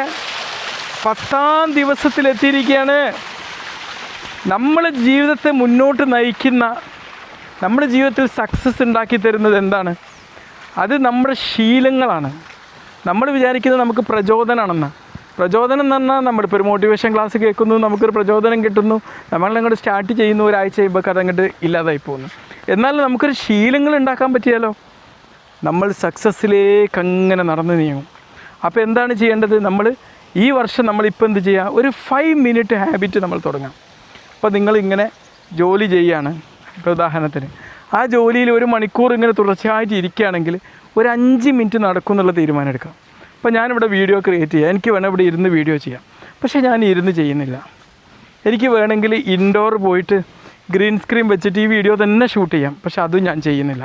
10ാം ദിവസത്തിലെത്തിയിരിക്കുകയാണ്. നമ്മുടെ ജീവിതത്തെ മുന്നോട്ട് നയിക്കുന്ന, നമ്മുടെ ജീവിതത്തിൽ സക്സസ് ഉണ്ടാക്കി തരുന്നത് എന്താണ്? അത് നമ്മുടെ ശീലങ്ങളാണ്. നമ്മൾ വിചാരിക്കുന്നത് നമുക്ക് പ്രചോദനമാണെന്ന്. പ്രചോദനം എന്ന് പറഞ്ഞാൽ നമ്മളിപ്പോൾ ഒരു മോട്ടിവേഷൻ ക്ലാസ് കേൾക്കുന്നു, നമുക്കൊരു പ്രചോദനം കിട്ടുന്നു, നമ്മളങ്ങോട്ട് സ്റ്റാർട്ട് ചെയ്യുന്നു, ഒരാഴ്ച കഴിയുമ്പോൾ അതങ്ങോട്ട് ഇല്ലാതായി പോകുന്നു. എന്നാൽ നമുക്കൊരു ശീലങ്ങൾ ഉണ്ടാക്കാൻ പറ്റിയാലോ, നമ്മൾ സക്സസ്സിലേക്ക് അങ്ങനെ നടന്നു നീങ്ങും. അപ്പോൾ എന്താണ് ചെയ്യേണ്ടത്? നമ്മൾ ഈ വർഷം നമ്മളിപ്പോൾ എന്ത് ചെയ്യുക? ഒരു 5 മിനിറ്റ് ഹാബിറ്റ് നമ്മൾ തുടങ്ങാം. അപ്പോൾ നിങ്ങളിങ്ങനെ ജോലി ചെയ്യുകയാണ്, ഇപ്പോൾ ഉദാഹരണത്തിന് ആ ജോലിയിൽ 1 മണിക്കൂർ ഇങ്ങനെ തുടർച്ചയായിട്ട് ഇരിക്കുകയാണെങ്കിൽ ഒരു 5 മിനിറ്റ് നടക്കും എന്നുള്ള തീരുമാനം എടുക്കാം. അപ്പോൾ ഞാനിവിടെ വീഡിയോ ക്രിയേറ്റ് ചെയ്യാം, എനിക്ക് വേണം ഇവിടെ ഇരുന്ന് വീഡിയോ ചെയ്യാം, പക്ഷേ ഞാൻ ഇരുന്ന് ചെയ്യുന്നില്ല. എനിക്ക് വേണമെങ്കിൽ ഇൻഡോർ പോയിട്ട് ഗ്രീൻ സ്ക്രീൻ വെച്ചിട്ട് ഈ വീഡിയോ തന്നെ ഷൂട്ട് ചെയ്യാം, പക്ഷേ അതും ഞാൻ ചെയ്യുന്നില്ല.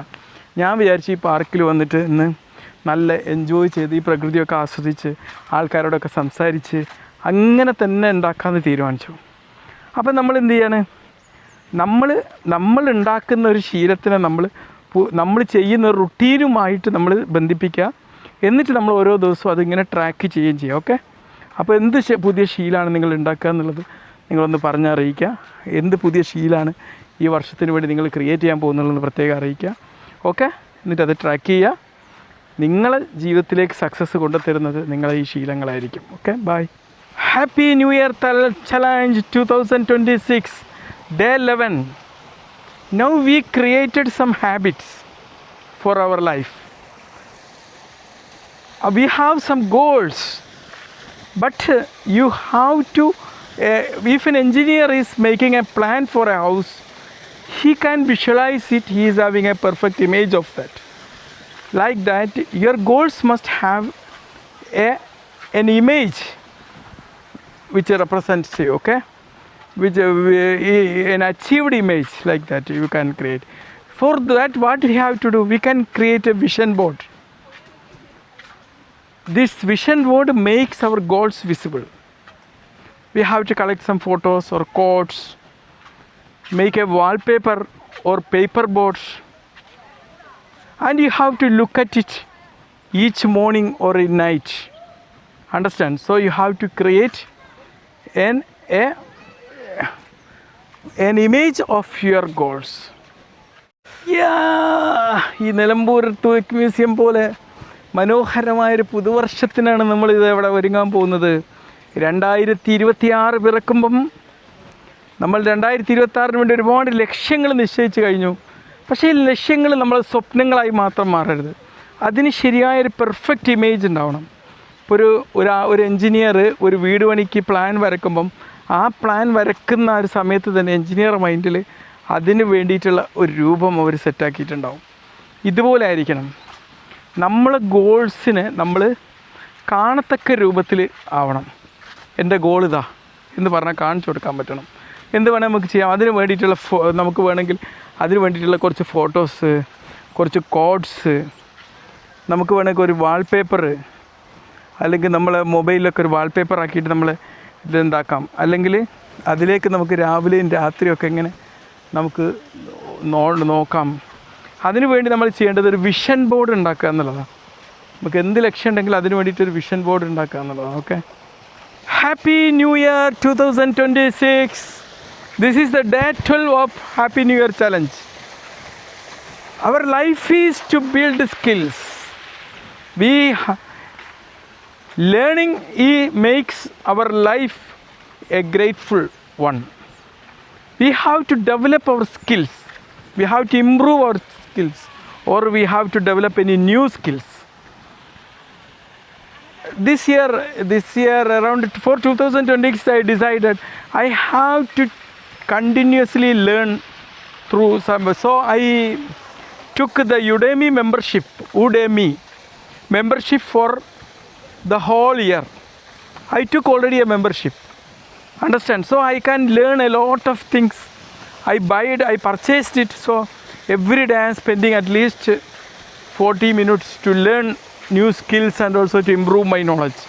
ഞാൻ വിചാരിച്ചു ഈ പാർക്കിൽ വന്നിട്ട് ഇന്ന് നല്ല എൻജോയ് ചെയ്ത് ഈ പ്രകൃതിയൊക്കെ ആസ്വദിച്ച് ആൾക്കാരോടൊക്കെ സംസാരിച്ച് അങ്ങനെ തന്നെ ഉണ്ടാക്കാമെന്ന് തീരുമാനിച്ചു. അപ്പം നമ്മൾ എന്ത് ചെയ്യാണ്? നമ്മൾ ഉണ്ടാക്കുന്ന ഒരു ശീലത്തിനെ നമ്മൾ ചെയ്യുന്ന ഒരു റുട്ടീനുമായിട്ട് നമ്മൾ ബന്ധിപ്പിക്കുക. എന്നിട്ട് നമ്മൾ ഓരോ ദിവസവും അതിങ്ങനെ ട്രാക്ക് ചെയ്യുകയും ചെയ്യുക. ഓക്കെ, അപ്പോൾ എന്ത് പുതിയ ശീലമാണ് നിങ്ങൾ ഉണ്ടാക്കുക എന്നുള്ളത് നിങ്ങളൊന്ന് പറഞ്ഞറിയിക്കുക. എന്ത് പുതിയ ശീലമാണ് ഈ വർഷത്തിന് വേണ്ടി നിങ്ങൾ ക്രിയേറ്റ് ചെയ്യാൻ പോകുന്നുള്ളതെന്ന് പ്രത്യേകം അറിയിക്കുക. ഓക്കെ, എന്നിട്ടത് ട്രാക്ക് ചെയ്യുക. നിങ്ങളെ ജീവിതത്തിലേക്ക് സക്സസ് കൊണ്ടുതരുന്നത് നിങ്ങളെ ഈ ശീലങ്ങളായിരിക്കും. Okay, bye. Happy new year challenge 2026 Day 11. Now we created some habits for our life. We have some goals, but you have to, if an engineer is making a plan for a house, he can visualize it, he is having a perfect image of that. Like that, your goals must have an image which represents you, okay? Which an achieved image like that you can create. For that, what we have to do? We can create a vision board. This vision board makes our goals visible. We have to collect some photos or quotes, make a wallpaper or paper boards, and you have to look at it each morning or at night. Understand? So you have to create an image of your goals. ഈ നിലമ്പൂർ തൂക്ക് museum പോലെ മനോഹരമായൊരു പുതുവർഷത്തിനാണ് നമ്മളിത് ഇവിടെ ഒരുങ്ങാൻ പോകുന്നത്. 2026 പിറക്കുമ്പം നമ്മൾ 2026 വേണ്ടി ഒരുപാട് ലക്ഷ്യങ്ങൾ നിശ്ചയിച്ച് കഴിഞ്ഞു. പക്ഷേ ഈ ലക്ഷ്യങ്ങൾ നമ്മൾ സ്വപ്നങ്ങളായി മാത്രം മാറരുത്. അതിന് ശരിയായൊരു പെർഫെക്റ്റ് ഇമേജ് ഉണ്ടാവണം. ഇപ്പോൾ ഒരു എൻജിനീയർ ഒരു വീട് പണിക്ക് പ്ലാൻ വരക്കുമ്പം ആ പ്ലാൻ വരക്കുന്ന ഒരു സമയത്ത് തന്നെ എൻജിനീയർ മൈൻഡിൽ അതിന് വേണ്ടിയിട്ടുള്ള ഒരു രൂപം അവർ സെറ്റാക്കിയിട്ടുണ്ടാവും. ഇതുപോലെ ആയിരിക്കണം നമ്മൾ ഗോൾസിനെ നമ്മൾ കാണത്തക്ക രൂപത്തിൽ ആവണം. എൻ്റെ ഗോൾ ഇതാ എന്ന് പറഞ്ഞാൽ കാണിച്ചു കൊടുക്കാൻ പറ്റണം. എന്ത് വേണമെങ്കിൽ നമുക്ക് ചെയ്യാം. അതിന് വേണ്ടിയിട്ടുള്ള നമുക്ക് വേണമെങ്കിൽ അതിന് വേണ്ടിയിട്ടുള്ള കുറച്ച് ഫോട്ടോസ്, കുറച്ച് കോഡ്സ്, നമുക്ക് വേണമെങ്കിൽ ഒരു വാൾപേപ്പർ, അല്ലെങ്കിൽ നമ്മളെ മൊബൈലിലൊക്കെ ഒരു വാൾപേപ്പർ ആക്കിയിട്ട് നമ്മൾ ഇതെന്താക്കാം. അല്ലെങ്കിൽ അതിലേക്ക് നമുക്ക് രാവിലെയും രാത്രിയൊക്കെ ഇങ്ങനെ നമുക്ക് നോക്കാം. അതിനു വേണ്ടി നമ്മൾ ചെയ്യേണ്ടത് ഒരു വിഷൻ ബോർഡ് ഉണ്ടാക്കുക എന്നുള്ളതാണ്. നമുക്ക് എന്ത് ലക്ഷ്യം ഉണ്ടെങ്കിലും അതിന് വേണ്ടിയിട്ടൊരു വിഷൻ ബോർഡ് ഉണ്ടാക്കുക എന്നുള്ളതാണ്. Okay, happy new year 2026. This is the day 12 of happy new year challenge. Our life is to build skills. Learning makes our life a grateful one. We have to develop our skills. We have to improve our skills, or we have to develop any new skills. This year around for 2026, I decided I have to continuously learn through some. So I took the Udemy membership for the whole year. I took already a membership, understand, so I can learn a lot of things. I purchased it, so every day I am spending at least 40 minutes to learn new skills and also to improve my knowledge.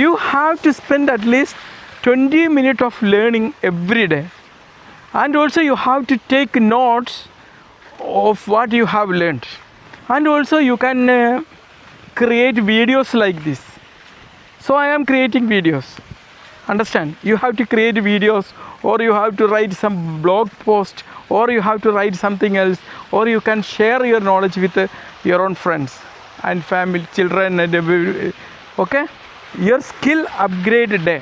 You have to spend at least 20 minutes of learning every day, and also you have to take notes of what you have learned, and also you can create videos like this. So I am creating videos, understand. You have to create videos, or you have to write some blog post, or you have to write something else, or you can share your knowledge with your own friends and family, children, and okay. Your skill upgrade day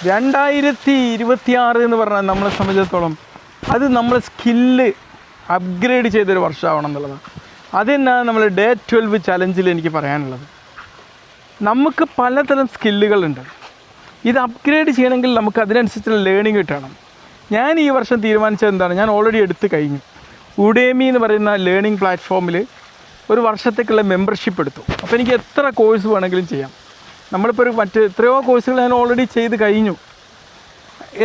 2026 എന്ന് പറഞ്ഞാൽ നമ്മളെ സംബന്ധിച്ചിടത്തോളം അത് നമ്മളെ skill upgrade ചെയ്തൊരു വർഷമാവണം എന്നുള്ളതാണ്. അതെന്നാണ് നമ്മൾ day 12 ചലഞ്ചിൽ എനിക്ക് പറയാനുള്ളത്. നമുക്ക് പലതരം സ്കില്ലുകളുണ്ട്. ഇത് അപ്ഗ്രേഡ് ചെയ്യണമെങ്കിൽ നമുക്ക് അതിനനുസരിച്ചുള്ള ലേണിംഗ് കിട്ടണം. ഞാൻ ഈ വർഷം തീരുമാനിച്ചത് എന്താണ്, ഞാൻ ഓൾറെഡി എടുത്തു കഴിഞ്ഞു. ഉഡേമി എന്ന് പറയുന്ന ലേണിംഗ് പ്ലാറ്റ്ഫോമിൽ ഒരു വർഷത്തേക്കുള്ള മെമ്പർഷിപ്പ് എടുത്തു. അപ്പോൾ എനിക്ക് എത്ര കോഴ്സ് വേണമെങ്കിലും ചെയ്യാം. നമ്മളിപ്പോൾ എത്രയോ കോഴ്സുകൾ ഞാൻ ഓൾറെഡി ചെയ്ത് കഴിഞ്ഞു.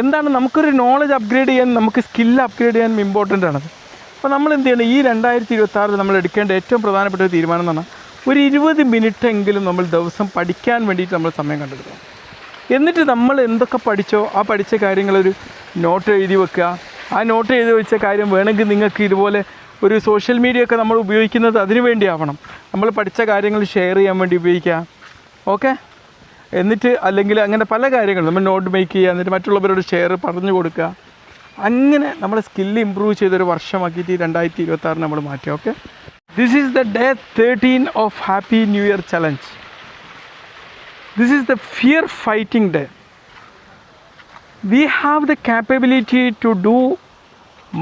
എന്താണ്, നമുക്കൊരു നോളജ് അപ്ഗ്രേഡ് ചെയ്യാൻ, നമുക്ക് സ്കില്ല് അപ്ഗ്രേഡ് ചെയ്യാൻ ഇമ്പോർട്ടൻ്റ് ആണത്. അപ്പോൾ നമ്മൾ എന്ത് ചെയ്യണം, ഈ 2026 നമ്മൾ എടുക്കേണ്ട ഏറ്റവും പ്രധാനപ്പെട്ട ഒരു തീരുമാനം എന്ന് പറഞ്ഞാൽ ഒരു 20 മിനിറ്റ് എങ്കിലും നമ്മൾ ദിവസം പഠിക്കാൻ വേണ്ടിയിട്ട് നമ്മൾ സമയം കണ്ടെത്തുക. എന്നിട്ട് നമ്മൾ എന്തൊക്കെ പഠിച്ചോ ആ പഠിച്ച കാര്യങ്ങളൊരു നോട്ട് എഴുതി വെക്കുക. ആ നോട്ട് എഴുതി വെച്ച കാര്യം വേണമെങ്കിൽ നിങ്ങൾക്ക് ഇതുപോലെ ഒരു സോഷ്യൽ മീഡിയ ഒക്കെ നമ്മൾ ഉപയോഗിക്കുന്നത് അതിനു വേണ്ടിയാവണം. നമ്മൾ പഠിച്ച കാര്യങ്ങൾ ഷെയർ ചെയ്യാൻ വേണ്ടി ഉപയോഗിക്കുക. ഓക്കെ, എന്നിട്ട് അല്ലെങ്കിൽ അങ്ങനെ പല കാര്യങ്ങളും നമ്മൾ നോട്ട് മേക്ക് ചെയ്യുക, എന്നിട്ട് മറ്റുള്ളവരോട് ഷെയർ പറഞ്ഞു കൊടുക്കുക. അങ്ങനെ നമ്മുടെ സ്കില്ല് ഇമ്പ്രൂവ് ചെയ്തൊരു വർഷമാക്കിയിട്ട് 2026 നമ്മൾ മാറ്റുക. Okay, this is the day 13 of happy new year challenge. This is the fear fighting day. We have the capability to do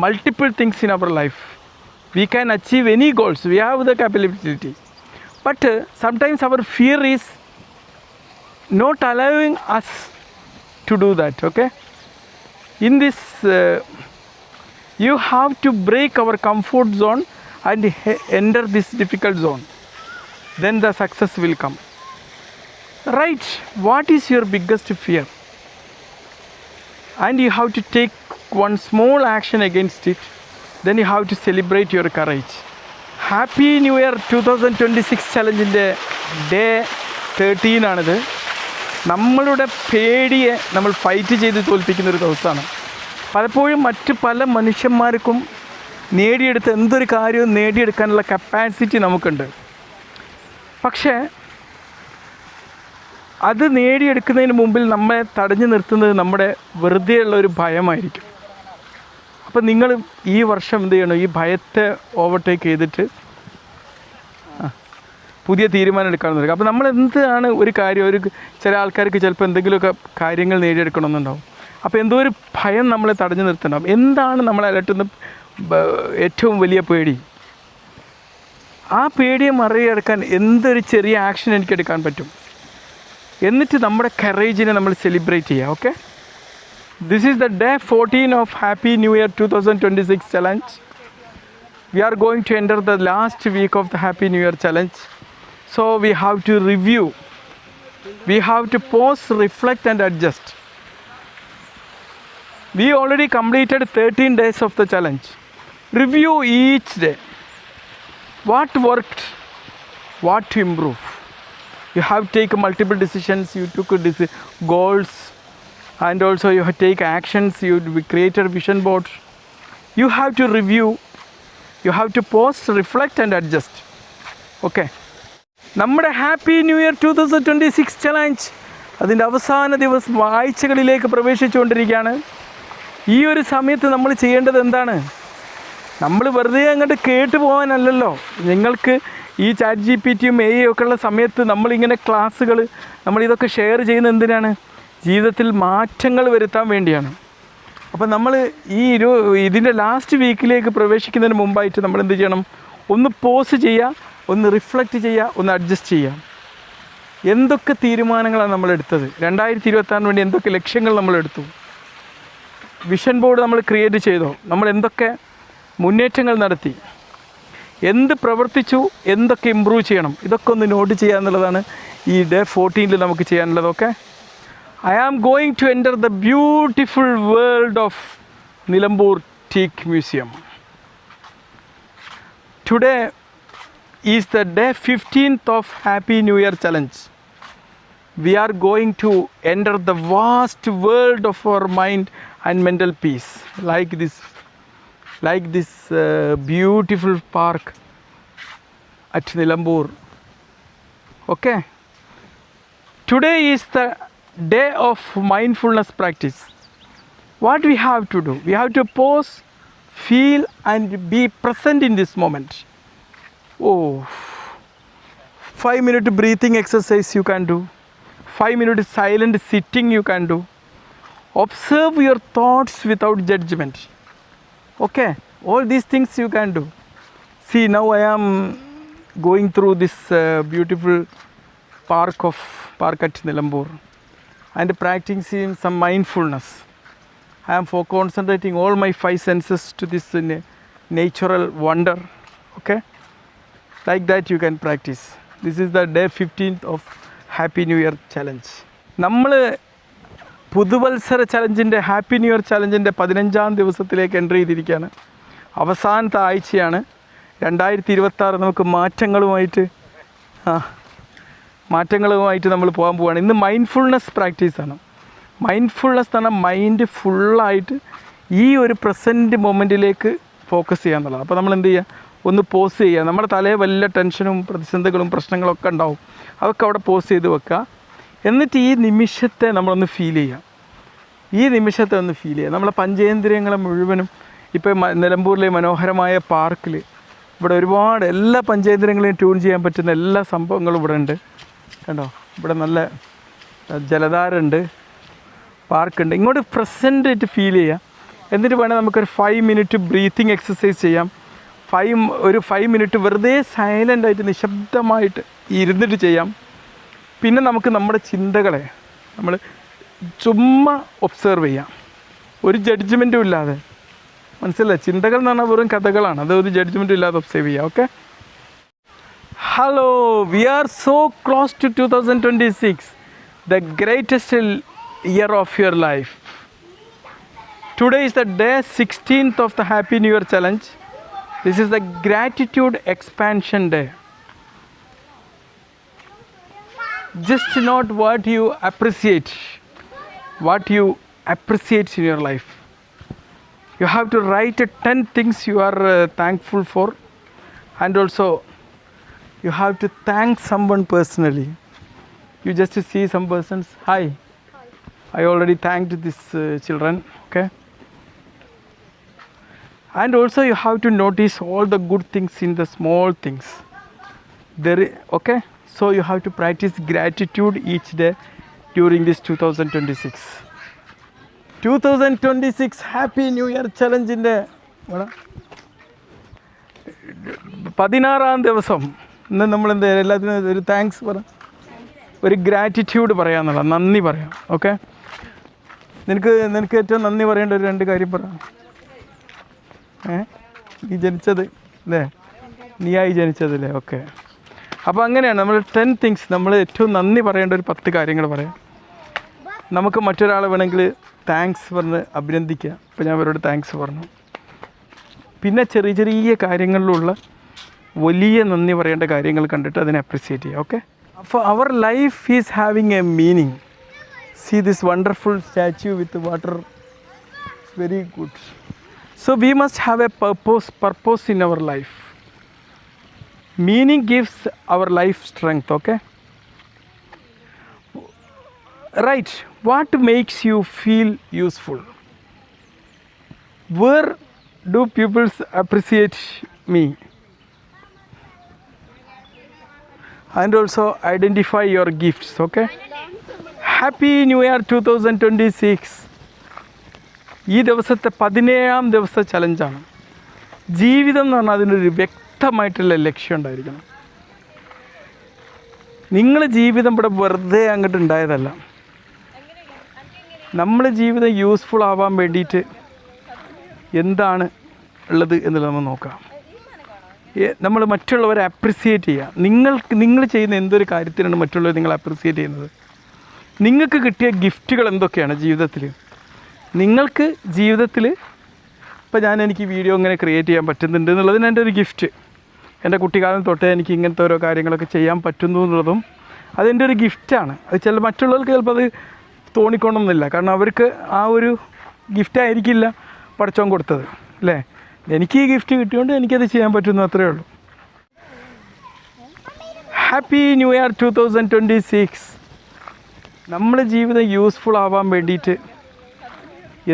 multiple things in our life. We can achieve any goals. We have the capability. But sometimes our fear is not allowing us to do that. Okay? In this, you have to break our comfort zone and enter this difficult zone. Then the success will come. Right? What is your biggest fear? And you have to take one small action against it. Then you have to celebrate your courage. Happy New Year 2026 ചലഞ്ചിൻ്റെ day 13 ആണിത്. നമ്മളുടെ പേടിയെ നമ്മൾ fight ചെയ്ത് തോൽപ്പിക്കുന്നൊരു ദിവസമാണ്. പലപ്പോഴും മറ്റ് പല മനുഷ്യന്മാർക്കും നേടിയെടുത്ത എന്തൊരു കാര്യവും നേടിയെടുക്കാനുള്ള കപ്പാസിറ്റി നമുക്കുണ്ട്. പക്ഷേ അത് നേടിയെടുക്കുന്നതിന് മുമ്പിൽ നമ്മെ തടഞ്ഞു നിർത്തുന്നത് നമ്മുടെ വെറുതെയുള്ള ഒരു ഭയമായിരിക്കും. അപ്പം നിങ്ങൾ ഈ വർഷം എന്ത് ചെയ്യണം, ഈ ഭയത്തെ ഓവർടേക്ക് ചെയ്തിട്ട് പുതിയ തീരുമാനം എടുക്കാൻ തുടങ്ങുക. അപ്പോൾ നമ്മൾ എന്താണ് ഒരു കാര്യം, ചില ആൾക്കാർക്ക് ചിലപ്പോൾ എന്തെങ്കിലുമൊക്കെ കാര്യങ്ങൾ നേടിയെടുക്കണമെന്നുണ്ടാവും. അപ്പോൾ എന്തോ ഒരു ഭയം നമ്മളെ തടഞ്ഞു നിർത്തണം. എന്താണ് നമ്മളെ അലട്ടുന്ന ഏറ്റവും വലിയ പേടി? ആ പേടിയെ മറികടക്കാൻ എന്തൊരു ചെറിയ ആക്ഷൻ എനിക്ക് എടുക്കാൻ പറ്റും, എന്നിട്ട് നമ്മുടെ കറേജിനെ നമ്മൾ സെലിബ്രേറ്റ് ചെയ്യുക. Okay, this is the day 14 of happy new year 2026 challenge. We are going to enter the last week of the happy new year challenge. So we have to review We have to pause, reflect and adjust. We already completed 13 days of the challenge. Review each day. What worked? What to improve? You have taken multiple decisions, you took goals, and also you have taken actions, you created vision boards. You have to review, you have to pause, reflect and adjust. Okay. നമ്മുടെ happy new year 2026 challenge അതിൻ്റെ അവസാന ദിവസം ആഴ്ചകളിലേക്ക് പ്രവേശിച്ചുകൊണ്ടിരിക്കുകയാണ്. ഈ ഒരു സമയത്ത് നമ്മൾ ചെയ്യേണ്ടത് എന്താണ്? നമ്മൾ വെറുതെ അങ്ങോട്ട് കേട്ട് പോകാനല്ലല്ലോ. നിങ്ങൾക്ക് ഈ ചാറ്റ് GPT AI ഒക്കെ ഉള്ള സമയത്ത് നമ്മളിങ്ങനെ ക്ലാസ്സുകൾ നമ്മളിതൊക്കെ ഷെയർ ചെയ്യുന്നത് എന്തിനാണ്? ജീവിതത്തിൽ മാറ്റങ്ങൾ വരുത്താൻ വേണ്ടിയാണ്. അപ്പോൾ നമ്മൾ ഇതിൻ്റെ ലാസ്റ്റ് വീക്കിലേക്ക് പ്രവേശിക്കുന്നതിന് മുമ്പായിട്ട് നമ്മൾ എന്ത് ചെയ്യണം? ഒന്ന് പോസ് ചെയ്യുക, ഒന്ന് റിഫ്ലക്റ്റ് ചെയ്യുക, ഒന്ന് അഡ്ജസ്റ്റ് ചെയ്യുക. എന്തൊക്കെ തീരുമാനങ്ങളാണ് നമ്മളെടുത്തത്? 2026 വേണ്ടി എന്തൊക്കെ ലക്ഷ്യങ്ങൾ നമ്മളെടുത്തു? വിഷൻ ബോർഡ് നമ്മൾ ക്രിയേറ്റ് ചെയ്തോ? നമ്മൾ എന്തൊക്കെ മുന്നേറ്റങ്ങൾ നടത്തി? എന്ത് പ്രവർത്തിച്ചു? എന്തൊക്കെ ഇമ്പ്രൂവ് ചെയ്യണം? ഇതൊക്കെ ഒന്ന് നോട്ട് ചെയ്യുക എന്നുള്ളതാണ് ഈ ഡേ 14 നമുക്ക് ചെയ്യാനുള്ളത്. Okay. I am going to enter the beautiful world of Nilambur Teak Museum. Today is the day 15th of Happy New Year Challenge. We are going to enter the vast world of our mind and mental peace, like this beautiful park at Nilambur. Okay. Today is the day of mindfulness practice. What we have to do? We have to pause, feel and be present in this moment. 5-minute breathing exercise you can do. 5-minute silent sitting you can do. Observe your thoughts without judgment. Okay, all these things you can do. See, now I am going through this beautiful park at Nilambur and practicing some mindfulness. I am concentrating all my 5 senses to this natural wonder. Okay, like that you can practice. This is the day 15th of Happy New Year Challenge. നമ്മൾ പുതുവത്സര ചലഞ്ചിൻ്റെ happy new year ചലഞ്ചിൻ്റെ 15ാം ദിവസത്തിലേക്ക് enter ചെയ്തിരിക്കുകയാണ്. അവസാനത്തെ ആഴ്ചയാണ്. 2026 നമുക്ക് മാറ്റങ്ങളുമായിട്ട് നമ്മൾ പോകാൻ പോവുകയാണ്. ഇന്ന് മൈൻഡ്ഫുൾനെസ് പ്രാക്ടീസാണ്. മൈൻഡ്ഫുൾനെസ് എന്ന് പറഞ്ഞാൽ മൈൻഡ് ഫുള്ളായിട്ട് ഈ ഒരു പ്രസൻറ്റ് മൊമെൻറ്റിലേക്ക് ഫോക്കസ് ചെയ്യുക എന്നുള്ളത്. അപ്പോൾ നമ്മൾ എന്ത് ചെയ്യുക? ഒന്ന് പോസ് ചെയ്യുക. നമ്മുടെ തലയിൽ വല്ല ടെൻഷനും പ്രതിസന്ധികളും പ്രശ്നങ്ങളൊക്കെ ഉണ്ടാവും. അതൊക്കെ അവിടെ പോസ് ചെയ്ത് വെക്കുക. എന്നിട്ട് ഈ നിമിഷത്തെ നമ്മളൊന്ന് ഫീൽ ചെയ്യുക. നമ്മളെ പഞ്ചേന്ദ്രിയങ്ങളെ മുഴുവനും ഇപ്പോൾ നിലമ്പൂരിലെ മനോഹരമായ പാർക്കിൽ ഇവിടെ ഒരുപാട് എല്ലാ പഞ്ചേന്ദ്രിയങ്ങളെയും ട്യൂൺ ചെയ്യാൻ പറ്റുന്ന എല്ലാ സംഭവങ്ങളും ഇവിടെ ഉണ്ട്. കണ്ടോ, ഇവിടെ നല്ല ജലധാരയുണ്ട്, പാർക്കുണ്ട്. ഇങ്ങോട്ട് പ്രസൻ്റായിട്ട് ഫീൽ ചെയ്യുക. എന്നിട്ട് വേണേൽ നമുക്കൊരു 5 മിനിറ്റ് ബ്രീത്തിങ് എക്സസൈസ് ചെയ്യാം. 5 മിനിറ്റ് വെറുതെ സൈലൻ്റായിട്ട് നിശബ്ദമായിട്ട് ഇരുന്നിട്ട് ചെയ്യാം. പിന്നെ നമുക്ക് നമ്മുടെ ചിന്തകളെ നമ്മൾ ചുമ്മാ ഒബ്സർവ് ചെയ്യാം, ഒരു ജഡ്ജ്മെൻറ്റും ഇല്ലാതെ. മനസ്സിലായി? ചിന്തകൾ എന്ന് പറഞ്ഞാൽ വെറും കഥകളാണ്. അത് ഒരു ജഡ്ജ്മെൻറ്റും ഇല്ലാതെ ഒബ്സർവ് ചെയ്യാം. Okay. Hello, we are so close to 2026, the greatest year of your life. Today is the day 16th of the Happy New Year Challenge. This is the gratitude expansion day. Just note what you appreciate in your life. You have to write 10 things you are thankful for, and also you have to thank someone personally. You just see some persons, hi, I already thanked these children. Okay. And also you have to notice all the good things in the small things. Okay. So you have to practice gratitude each day during this 2026 Happy New Year Challenge in the 16ാം ദിവസം. ഇന്ന് നമ്മളെന്ത് എല്ലാത്തിനും ഒരു thanks ഒരു gratitude പറയാമെന്നുള്ള, നന്ദി പറയാം. Okay. നിനക്ക് ഏറ്റവും നന്ദി പറയേണ്ട ഒരു 2 കാര്യം പറ. നീ ജനിച്ചത് അല്ലേ? നീയായി ജനിച്ചതല്ലേ? ഓക്കെ. അപ്പോൾ അങ്ങനെയാണ് നമ്മൾ 10 തിങ്സ് നമ്മൾ ഏറ്റവും നന്ദി പറയേണ്ട ഒരു 10 കാര്യങ്ങൾ പറയാം. നമുക്ക് മറ്റൊരാളെ വേണമെങ്കിൽ താങ്ക്സ് പറഞ്ഞ് അഭിനന്ദിക്കുക. ഇപ്പോൾ ഞാൻ അവരോട് താങ്ക്സ് പറഞ്ഞു. പിന്നെ ചെറിയ ചെറിയ കാര്യങ്ങളിലുള്ള വലിയ നന്ദി പറയേണ്ട കാര്യങ്ങൾ കണ്ടിട്ട് അതിനെ അപ്രിസിയേറ്റ് ചെയ്യുക. ഓക്കെ, അപ്പോൾ our life is having a meaning. See this wonderful statue with water, very good. So we must have a purpose in our life. Meaning gives our life strength. Okay, right. What makes you feel useful? Where do people appreciate me? And also identify your gifts. Okay, Happy New Year 2026. ഈ ദിവസത്തെ 17-ാം ദിവസ ചലഞ്ചാണ്. ജീവിതം എന്ന് പറഞ്ഞാൽ അതിനൊരു വ്യക്തമായിട്ടുള്ള ലക്ഷ്യം ഉണ്ടായിരിക്കണം. നിങ്ങൾ ജീവിതം ഇവിടെ വെറുതെ അങ്ങോട്ട് ഉണ്ടായതല്ല. നമ്മൾ ജീവിതം യൂസ്ഫുൾ ആവാൻ വേണ്ടിയിട്ട് എന്താണ് ഉള്ളത് എന്നുള്ളത് നമ്മൾ നോക്കാം. നമ്മൾ മറ്റുള്ളവരെ അപ്രിസിയേറ്റ് ചെയ്യുക. നിങ്ങൾ ചെയ്യുന്ന എന്തൊരു കാര്യത്തിനാണ് മറ്റുള്ളവർ നിങ്ങൾ അപ്രിസിയേറ്റ് ചെയ്യുന്നത്? നിങ്ങൾക്ക് കിട്ടിയ ഗിഫ്റ്റുകൾ എന്തൊക്കെയാണ് ജീവിതത്തിൽ? നിങ്ങൾക്ക് ജീവിതത്തിൽ ഇപ്പോൾ എനിക്ക് വീഡിയോ ഇങ്ങനെ ക്രിയേറ്റ് ചെയ്യാൻ പറ്റുന്നുണ്ട് എന്നുള്ളതിന് എൻ്റെ ഒരു ഗിഫ്റ്റ്. എൻ്റെ കുട്ടിക്കാലം തൊട്ടേ എനിക്ക് ഇങ്ങനത്തെ ഓരോ കാര്യങ്ങളൊക്കെ ചെയ്യാൻ പറ്റുന്നു എന്നുള്ളതും അതെൻ്റെ ഒരു ഗിഫ്റ്റാണ്. അത് മറ്റുള്ളവർക്ക് ചിലപ്പോൾ അത് തോന്നിക്കൊള്ളണമെന്നില്ല. കാരണം അവർക്ക് ആ ഒരു ഗിഫ്റ്റായിരിക്കില്ല പടച്ചോൻ കൊടുത്തത്, അല്ലേ? എനിക്ക് ഈ ഗിഫ്റ്റ് കിട്ടിയോണ്ട് എനിക്കത് ചെയ്യാൻ പറ്റുന്നു, അത്രയേ ഉള്ളൂ. Happy new year 2026. നമ്മുടെ ജീവിതം യൂസ്ഫുൾ ആവാൻ വേണ്ടിയിട്ട്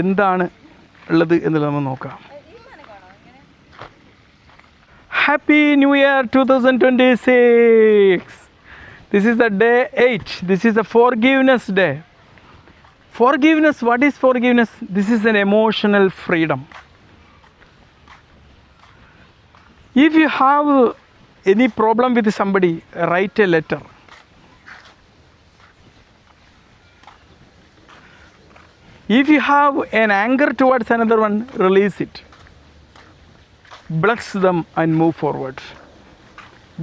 എന്താണ് ഉള്ളത് എന്നുള്ളത് നമ്മൾ നോക്കാം. Happy new year 2026. This is the day 8. This is the forgiveness day. Forgiveness, what is forgiveness? This is an emotional freedom. If you have any problem with somebody, write a letter. If you have an anger towards another one, release it. Bless them and move forward.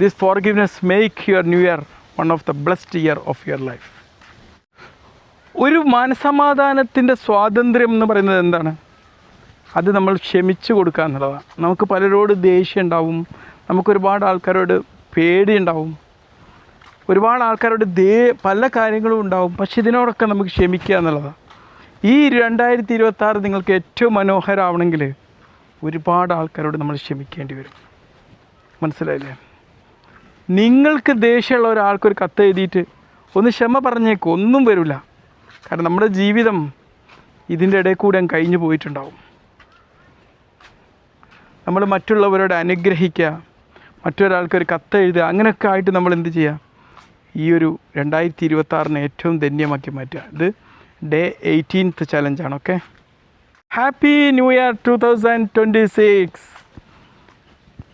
This forgiveness make your new year one of the blessed year of your life. ഒരു മനസമാധാനത്തിൻ്റെ സ്വാതന്ത്ര്യം എന്ന് പറയുന്നത് എന്താണ്? അത് നമ്മൾ ക്ഷമിച്ചു കൊടുക്കുക എന്നുള്ളതാണ്. നമുക്ക് പലരോട് ദേഷ്യം ഉണ്ടാവും, നമുക്കൊരുപാട് ആൾക്കാരോട് പേടിയുണ്ടാവും, ഒരുപാട് ആൾക്കാരോട് പല കാര്യങ്ങളും ഉണ്ടാവും. പക്ഷെ ഇതിനോടൊക്കെ നമുക്ക് ക്ഷമിക്കുക എന്നുള്ളതാണ്. ഈ 2026 നിങ്ങൾക്ക് ഏറ്റവും മനോഹരമാവണമെങ്കിൽ ഒരുപാട് ആൾക്കാരോട് നമ്മൾ ക്ഷമിക്കേണ്ടി വരും. മനസ്സിലായില്ലേ? നിങ്ങൾക്ക് ദേഷ്യമുള്ള ഒരാൾക്കൊരു കത്ത് എഴുതിയിട്ട് ഒന്ന് ക്ഷമ പറഞ്ഞേക്കും, ഒന്നും വരില്ല. കാരണം നമ്മുടെ ജീവിതം ഇതിൻ്റെ ഇടയിൽ കൂടെ കഴിഞ്ഞു പോയിട്ടുണ്ടാവും. നമ്മൾ മറ്റുള്ളവരോട് അനുഗ്രഹിക്കുക, മറ്റൊരാൾക്കൊരു കത്ത് എഴുതുക, അങ്ങനെയൊക്കെ ആയിട്ട് നമ്മൾ എന്ത് ചെയ്യുക? ഈ ഒരു 2026 ഏറ്റവും ധന്യമാക്കി മാറ്റുക. ഇത് day 18th ചലഞ്ചാണ്. Okay, happy new year 2026.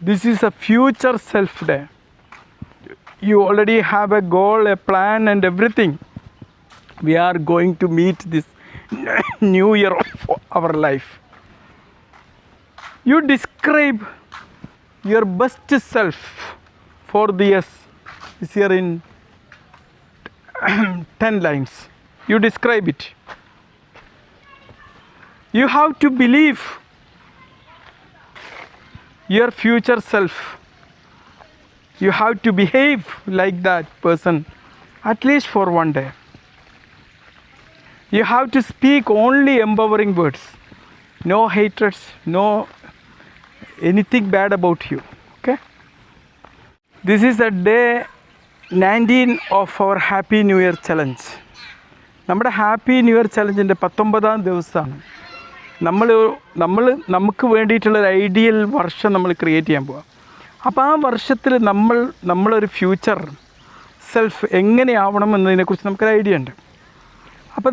This is a future self day. You already have a goal, a plan and everything. We are going to meet this new year of our life. You describe your best self for this year in 10 lines. You describe it. You have to believe your future self. You have to behave like that person at least for one day. You have to speak only empowering words. No hatreds, no anything bad about you. Okay? This is the day 19 of our Happy New Year challenge. നമ്മുടെ happy new year ചലഞ്ചിൻ്റെ 19-ാം ദിവസമാണ്. നമുക്ക് വേണ്ടിയിട്ടുള്ളൊരു ideal വർഷം നമ്മൾ create ചെയ്യാൻ പോവാം. അപ്പോൾ ആ വർഷത്തിൽ നമ്മളൊരു ഫ്യൂച്ചർ സെൽഫ് എങ്ങനെയാവണം എന്നതിനെക്കുറിച്ച് നമുക്കൊരു ഐഡിയ ഉണ്ട്. അപ്പോൾ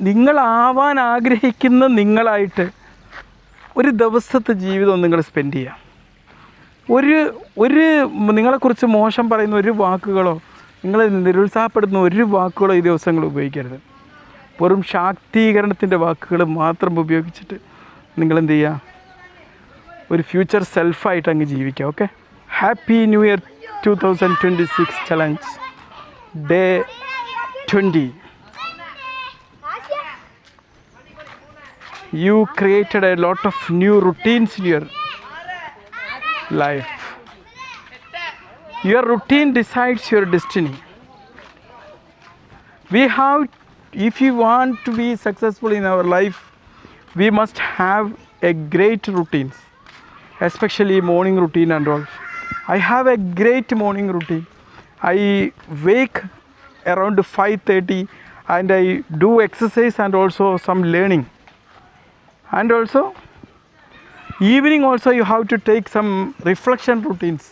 നിങ്ങളാവാൻ ആഗ്രഹിക്കുന്ന നിങ്ങളായിട്ട് ഒരു ദിവസത്തെ ജീവിതം നിങ്ങൾ സ്പെൻഡ് ചെയ്യുക. ഒരു നിങ്ങളെക്കുറിച്ച് മോശം പറയുന്ന ഒരു വാക്കുകളോ നിങ്ങളെ നിരുത്സാഹപ്പെടുത്തുന്ന ഒരു വാക്കുകളോ ഈ ദിവസങ്ങൾ ഉപയോഗിക്കരുത്. വെറും ശാക്തീകരണത്തിൻ്റെ വാക്കുകൾ മാത്രം ഉപയോഗിച്ചിട്ട് നിങ്ങളെന്ത് ചെയ്യുക? ഒരു ഫ്യൂച്ചർ സെൽഫായിട്ട് അങ്ങ് ജീവിക്കുക. Okay, happy new year 2026 challenge, day 20. You created a lot of new routines in your life. Your routine decides your destiny. If you want to be successful in our life, we must have a great routines, especially morning routine and all. I have a great morning routine. I wake around 5:30 and I do exercise and also some learning. And also, evening also you have to take some reflection routines.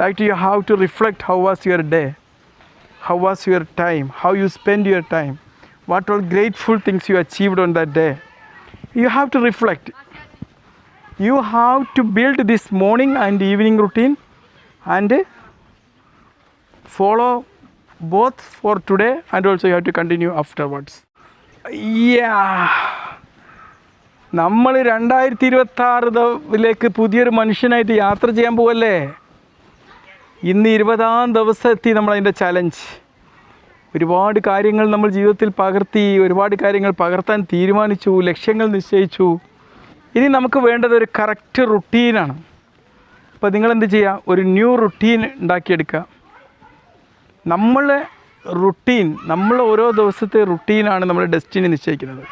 Like you have to reflect how was your day, how was your time, how you spend your time, what all grateful things you achieved on that day. You have to reflect. You have to build this morning and evening routine and follow both for today, and also you have to continue afterwards. Yeah. നമ്മൾ 2026 പുതിയൊരു മനുഷ്യനായിട്ട് യാത്ര ചെയ്യാൻ പോവല്ലേ. ഇന്ന് 20-ാം ദിവസം എത്തി നമ്മളതിൻ്റെ ചലഞ്ച്. ഒരുപാട് കാര്യങ്ങൾ നമ്മൾ ജീവിതത്തിൽ പകർത്തി, ഒരുപാട് കാര്യങ്ങൾ പകർത്താൻ തീരുമാനിച്ചു, ലക്ഷ്യങ്ങൾ നിശ്ചയിച്ചു. ഇനി നമുക്ക് വേണ്ടത് ഒരു കറക്റ്റ് റുട്ടീനാണ്. അപ്പോൾ നിങ്ങളെന്ത് ചെയ്യുക, ഒരു ന്യൂ റുട്ടീൻ ഉണ്ടാക്കിയെടുക്കുക. നമ്മളെ റുട്ടീൻ, നമ്മൾ ഓരോ ദിവസത്തെ റുട്ടീനാണ് നമ്മുടെ ഡെസ്റ്റിനി നിശ്ചയിക്കുന്നത്.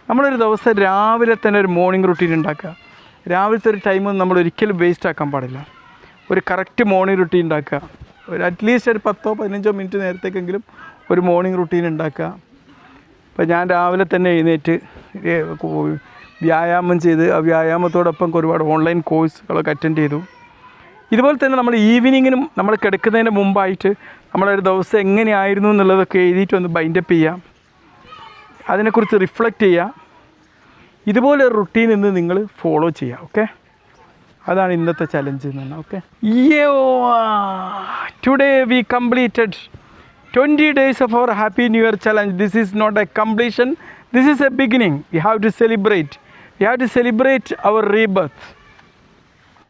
നമ്മളൊരു ദിവസം രാവിലെ തന്നെ ഒരു മോർണിംഗ് റുട്ടീൻ ഉണ്ടാക്കുക. രാവിലത്തെ ഒരു ടൈം നമ്മൾ ഒരിക്കലും വേസ്റ്റ് ആക്കാൻ പാടില്ല. ഒരു കറക്റ്റ് മോർണിംഗ് റുട്ടീൻ ഉണ്ടാക്കുക. ഒരു അറ്റ്ലീസ്റ്റ് ഒരു 10-15 മിനിറ്റ് നേരത്തേക്കെങ്കിലും ഒരു മോർണിംഗ് റുട്ടീൻ ഉണ്ടാക്കുക. അപ്പോൾ ഞാൻ രാവിലെ തന്നെ എഴുന്നേറ്റ് വ്യായാമം ചെയ്ത്, ആ വ്യായാമത്തോടൊപ്പം ഒരുപാട് ഓൺലൈൻ കോഴ്സുകളൊക്കെ അറ്റൻഡ് ചെയ്തു. ഇതുപോലെ തന്നെ നമ്മൾ ഈവനിങ്ങിനും നമ്മൾ കിടക്കുന്നതിന് മുമ്പായിട്ട് നമ്മളൊരു ദിവസം എങ്ങനെയായിരുന്നു എന്നുള്ളതൊക്കെ എഴുതിയിട്ട് ഒന്ന് ബൈൻഡപ്പ് ചെയ്യാം, അതിനെക്കുറിച്ച് റിഫ്ലക്റ്റ് ചെയ്യുക. ഇതുപോലെ ഒരു റുട്ടീൻ ഇന്ന് നിങ്ങൾ ഫോളോ ചെയ്യുക. ഓക്കെ, അതാണ് ഇന്നത്തെ ചലഞ്ച് എന്ന് പറഞ്ഞാൽ. Okay, today we completed 20 days of our Happy New Year challenge. This is not a completion, this is a beginning. We have to celebrate. We have to celebrate our rebirth.